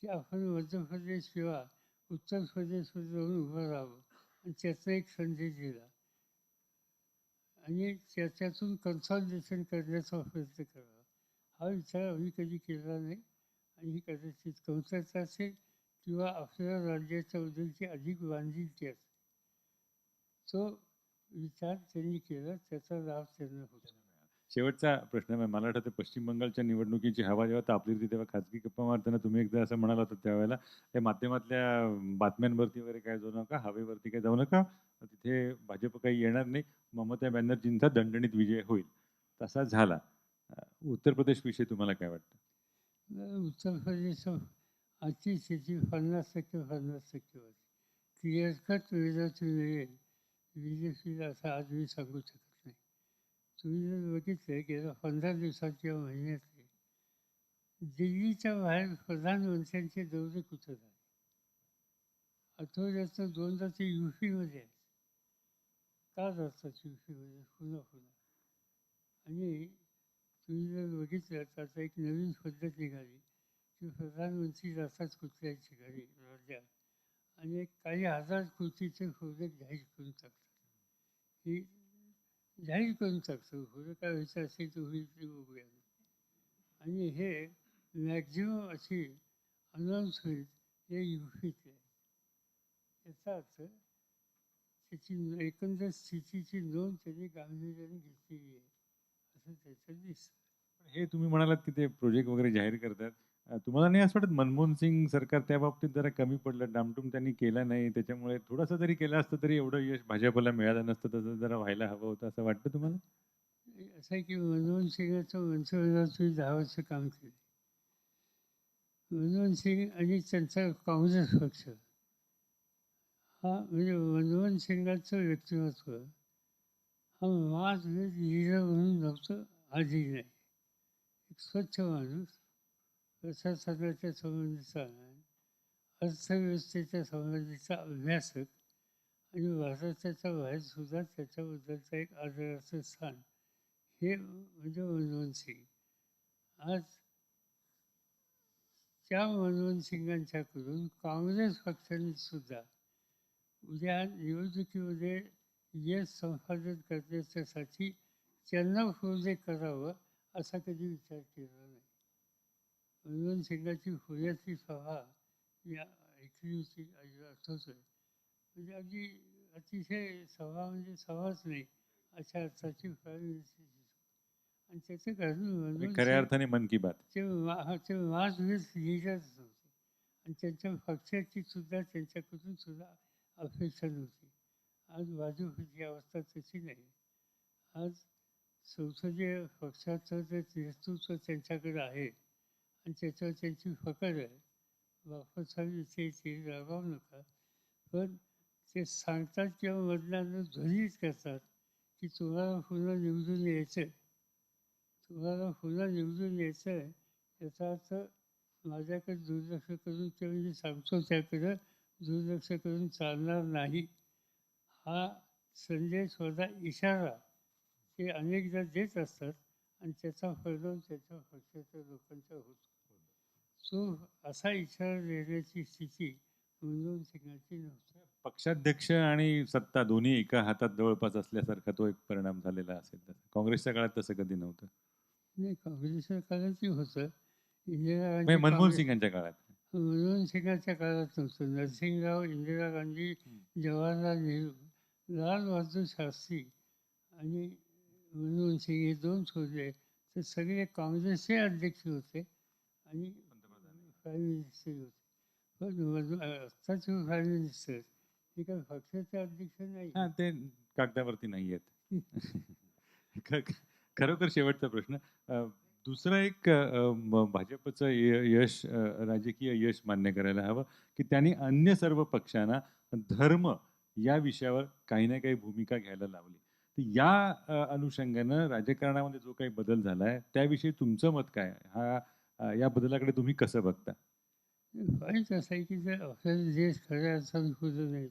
की आपण मध्य प्रदेश किंवा उत्तर प्रदेशमध्ये जाऊन उभं राहावं आणि त्याचा एक संदेश दिला आणि त्याच्यातून कन्सॉलिडेशन करण्याचा प्रयत्न करावा, हा विचार आम्ही कधी केला नाही. आणि ही कदाचित कमतरता असेल किंवा आपल्या राज्याच्या बद्दलची अधिक बांधिलकी असेल. तो विचार त्यांनी केला, त्याचा लाभ त्यांना होतो. शेवटचा प्रश्न मला आठवतं पश्चिम बंगालच्या निवडणुकीची हवा जेव्हा तापली होती तेव्हा खाजगी गप्पा मारताना तुम्ही एकदा असं म्हणाला होता त्यावेळेला त्या माध्यमातल्या बातम्यांवरती वगैरे काय जाऊ नका, हवेवरती काय जाऊ नका, तिथे भाजप काही येणार नाही, ममता बॅनर्जींचा दणदणीत विजय होईल. तसा झाला. उत्तर प्रदेश विषयी तुम्हाला काय वाटतं? उत्तर प्रदेश आजची स्थिती 50% 50% होती. क्लिअर कट रिझल्ट मिळेल बी जे पीला असं आज मी सांगू शकत नाही. तुम्ही जर बघितलं गेल्या 15 दिवसात किंवा महिन्यातले दिल्लीच्या बाहेर प्रधानमंत्र्यांचे दौरे कुठं झाले? आठवड्यातनं 2दा ते UP-मध्ये आहेत. का जातात UP-मध्ये पुन्हा पुन्हा? आणि तुम्ही जर बघितलं तर आता एक नवीन पद्धत निघाली की प्रधानमंत्री जातात कुठल्याही ठिकाणी राज्यात आणि एक काही हजार कोटीचे प्रोजेक्ट जाहीर करून टाकतात. ही जाहीर करून टाकतो, पुढे काय व्हायचं असेल तर होईल ते बघूया. आणि हे मॅक्झिमम अशी अनाऊन्स होईल हे UP-तले. याचा अर्थ त्याची एकंदर स्थितीची नोंद त्यांनी गांभीर्याने घेतलेली आहे असं त्याचं दिसतं. हे तुम्ही म्हणालात की ते प्रोजेक्ट वगैरे जाहीर करतात. तुम्हाला नाही असं वाटत मनमोहन सिंग सरकार त्या बाबतीत जरा कमी पडलं, डामटूम त्यांनी केला नाही, त्याच्यामुळे थोडंसं जरी केलं असतं तरी एवढं यश भाजपला मिळालं नसतं, तसं जरा व्हायला हवं होतं असं वाटतं तुम्हाला? असं आहे की मनमोहन सिंगाचं मंत्रिमंडळात तुम्ही 10 वर्ष काम केले. मनमोहन सिंग आणि त्यांचा काँग्रेस पक्ष हा म्हणजे मनमोहन सिंगाचं व्यक्तिमत्व हा मास लिडर म्हणून नव्हतं, आधी नाही. एक स्वच्छ माणूस, प्रशासनाच्या संबंधीचा अर्थव्यवस्थेच्या संबंधीचा अभ्यासक आणि भारताच्या बाहेर सुद्धा त्याच्याबद्दलचं एक आदराचं स्थान, हे म्हणजे मनमोहन सिंग. आज त्या मनमोहन सिंगांच्याकडून काँग्रेस पक्षाने सुद्धा उद्या निवडणुकीमध्ये यश संपादन करण्याच्यासाठी त्यांना प्रोजेक्ट करावं असा कधी विचार केला नाही. मनमोहन सिंगाची पुण्यातली सभा मी ऐकली होती, आठवतोय. म्हणजे अगदी अतिशय सभा म्हणजे सभाच नाही अशा अर्थाची फळाची. आणि त्याचं कारण मनमोहन खऱ्या सिंग अर्थाने मन की बात. ते मास विथ लिडर्स नव्हते आणि त्यांच्या पक्षाची सुद्धा त्यांच्याकडून सुद्धा अपेक्षा नव्हती. आज भाजपची अवस्था तशी नाही. आज संसदीय पक्षाचं जे नेतृत्व त्यांच्याकडे आहे आणि त्याच्यावर त्यांची पकड आहे. बाबासाहेब इथे रागावू नका, पण ते सांगतात किंवा मधल्यानं ध्वनीत करतात की तुम्हाला पुन्हा निवडून यायचं आहे, तुम्हाला पुन्हा निवडून यायचं आहे. याचा अर्थ माझ्याकडे दुर्लक्ष करून किंवा मी सांगतो त्याकडं दुर्लक्ष करून चालणार नाही, हा संदेश होता, इशारा ते अनेकदा देत असतात आणि त्याचा परिणाम त्याच्या पक्षाच्या लोकांचा होतो. तो असा इशारा देण्याची स्थिती मनमोहन सिंगांची नव्हती. पक्षाध्यक्ष आणि सत्ता दोन्ही एका हातात जवळपास असल्यासारखा तो एक परिणाम झालेला असेल. तर काँग्रेसच्या काळात तसं कधी नव्हतं. नाही, काँग्रेसच्या काळातही होतं. इंदिरा म्हणजे गांधी मनमोहन सिंगांच्या काळात. मनमोहन सिंगांच्या काळात नव्हतं. नरसिंहराव, इंदिरा गांधी, जवाहरलाल नेहरू, लाल बहादूर शास्त्री आणि मनमोहन सिंग हे दोन सोडले तर सगळे काँग्रेसचे अध्यक्ष होते आणि प्राईम मिनिस्टर होते. पण आत्ताचे प्राईम मिनिस्टर हे काय पक्षाचे अध्यक्ष नाही. हा, ते कागदावरती नाही आहेत. खरोखर शेवटचा प्रश्न. दुसरा एक भाजपचं यश, राजकीय यश मान्य करायला हवं की त्यांनी अन्य सर्व पक्षांना धर्म या विषयावर काही ना काही भूमिका घ्यायला लावली. तर या अनुषंगानं राजकारणामध्ये जो काही बदल झालाय त्याविषयी तुमचं मत काय? या बदलाकडे तुम्ही कसं बघता? पॉईंट असा आहे की जर आपल्याला देश खऱ्या अर्थाने खुलं नाही,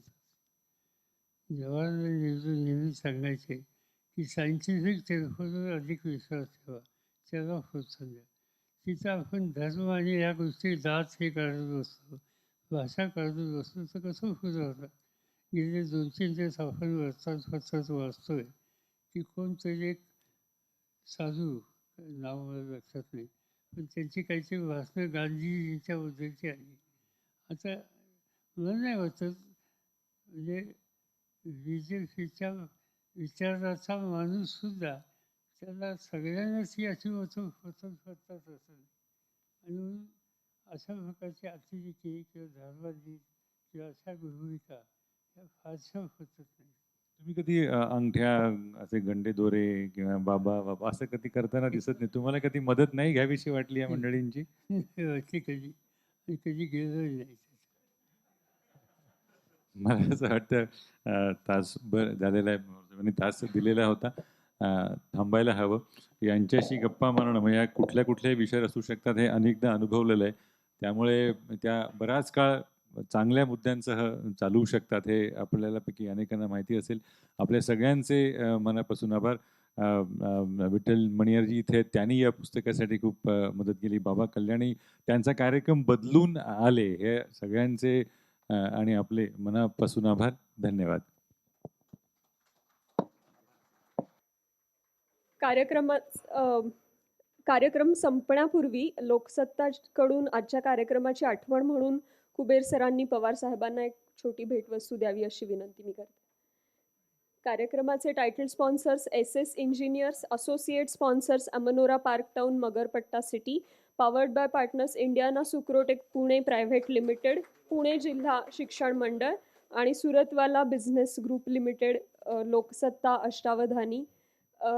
जवाहरलाल नेहरू नेहमी सांगायचे की सायंटिफिक टेलिफोनवर अधिक विश्वास ठेवा, त्याला प्रोत्साहन द्या. तिथं आपण धर्म आणि या गोष्टी दात हे काढत बसतो, भाषा काढत बसतो, तर कसं खुलं होतं. गेले 2-3 दिवस आपण वर्तमानपत्रात वाचतोय की कोणतरी एक साधू, नाव मला लक्षात नाही, पण त्यांची काहीतरी भाषणं गांधीजींच्या बद्दलची आली. आता मला नाही वाटत म्हणजे BJPच्या विचाराचा माणूससुद्धा त्याला सगळ्यांनाच ही अशी पसंत करतात असं नाही. आणि म्हणून अशा प्रकारची अतिरेकी किंवा धर्मांनी किंवा अशा भूमिका ह्या फारशा पटत नाही. तुम्ही कधी अंगठ्या, असे गंडे दोरे किंवा बाबा बाबा असं कधी करताना दिसत नाही. तुम्हाला कधी मदत नाही घ्यावीशी वाटली या मंडळींची? वाटते कधी आणि कधी गेलोही नाही. मला असं वाटतं तासभर झालेला आहे आणि तास दिलेला होता. थांबायला हवं. यांच्याशी गप्पा मारणं म्हणजे या कुठल्या कुठल्याही विषयावर असू शकतात हे अनेकदा अनुभवलेलं आहे. त्यामुळे त्या बराच काळ चांगल्या मुद्द्यांसह चालवू शकतात हे आपल्याला पैकी अनेकांना माहिती असेल. आपल्या सगळ्यांचे मनापासून आभार. विठ्ठल मणियारजी इथे आहेत. त्यांनी या पुस्तकासाठी खूप मदत केली. बाबा कल्याणी त्यांचा कार्यक्रम बदलून आले. हे सगळ्यांचे आणि आपले मनापासून आभार. धन्यवाद. कार्यक्रम संपण्यापूर्वी लोकसत्ताकडून आजच्या कार्यक्रमाची आठवण म्हणून कुबेर सरांनी पवार साहेबांना एक छोटी भेटवस्तू द्यावी अशी विनंती मी करते. कार्यक्रमाचे title sponsors SS engineers, associate sponsors Amanora park town Magarpatta city, powered by partners Indiana Sucrotech Pune private limited, Pune जिल्हा शिक्षण मंडळ आणि Suratwala business group limited, Loksatta Ashtavadhani.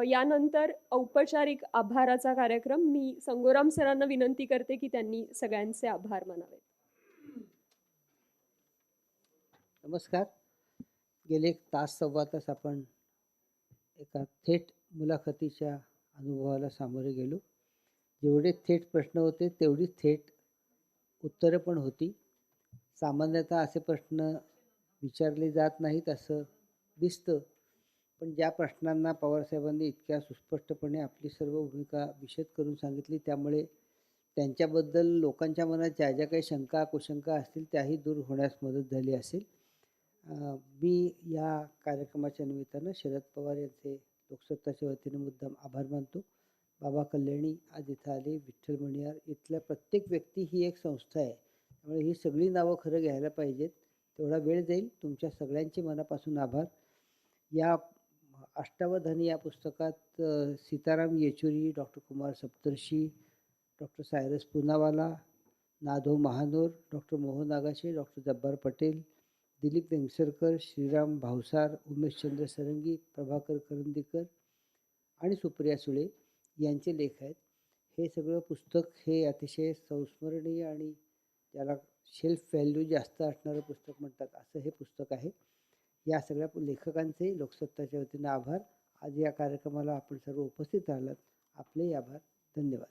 यानंतर औपचारिक आभाराचा कार्यक्रम. मी संगोराम सरांना विनंती करते की त्यांनी सगळ्यांचे आभार मानावेत. नमस्कार. गेले एक तास सव्वा तास आपण एका थेट मुलाखतीच्या अनुभवाला सामोरे गेलो. जेवढे थेट प्रश्न होते तेवढीच थेट उत्तरं पण होती. सामान्यतः असे प्रश्न विचारले जात नाहीत असं दिसतं, पण ज्या प्रश्नांना पवारसाहेबांनी इतक्या सुस्पष्टपणे आपली सर्व भूमिका विशद करून सांगितली, त्यामुळे त्यांच्याबद्दल लोकांच्या मनात ज्या ज्या काही शंका कुशंका असतील त्याही दूर होण्यास मदत झाली असेल. मी या कार्यक्रमाच्या निमित्तानं शरद पवार यांचे लोकसत्ताच्या वतीने मुद्दाम आभार मानतो. बाबा कल्याणी आज इथं आले, विठ्ठल मणियार, इथल्या प्रत्येक व्यक्ती ही एक संस्था आहे, त्यामुळे ही सगळी नावं खरं घ्यायला पाहिजेत. तेवढा वेळ जाईल. तुमच्या सगळ्यांचे मनापासून आभार. या अष्टावधानी या पुस्तकात Sitaram Yechury, doctor Kumar Saptarshi, doctor Cyrus Poonawalla, Nadho Mahanor, doctor Mohan Agashe, doctor Jabbar Patel, Dilip Vengsarkar, Shriram Bhavsar, Umeshchandra Sarangi, Prabhakar Karandikar आणि सुप्रिया सुळे यांचे लेख आहेत. हे सगळं पुस्तक हे अतिशय संस्मरणीय आणि त्याला शेल्फ व्हॅल्यू जास्त असणारं पुस्तक म्हणतात असं हे पुस्तक आहे. या सगळ्या लेखकांचे लोकसत्ताच्या वतीनं आभार. आज या कार्यक्रमाला आपण सर्व उपस्थित राहिलात. आपलेही आभार. धन्यवाद.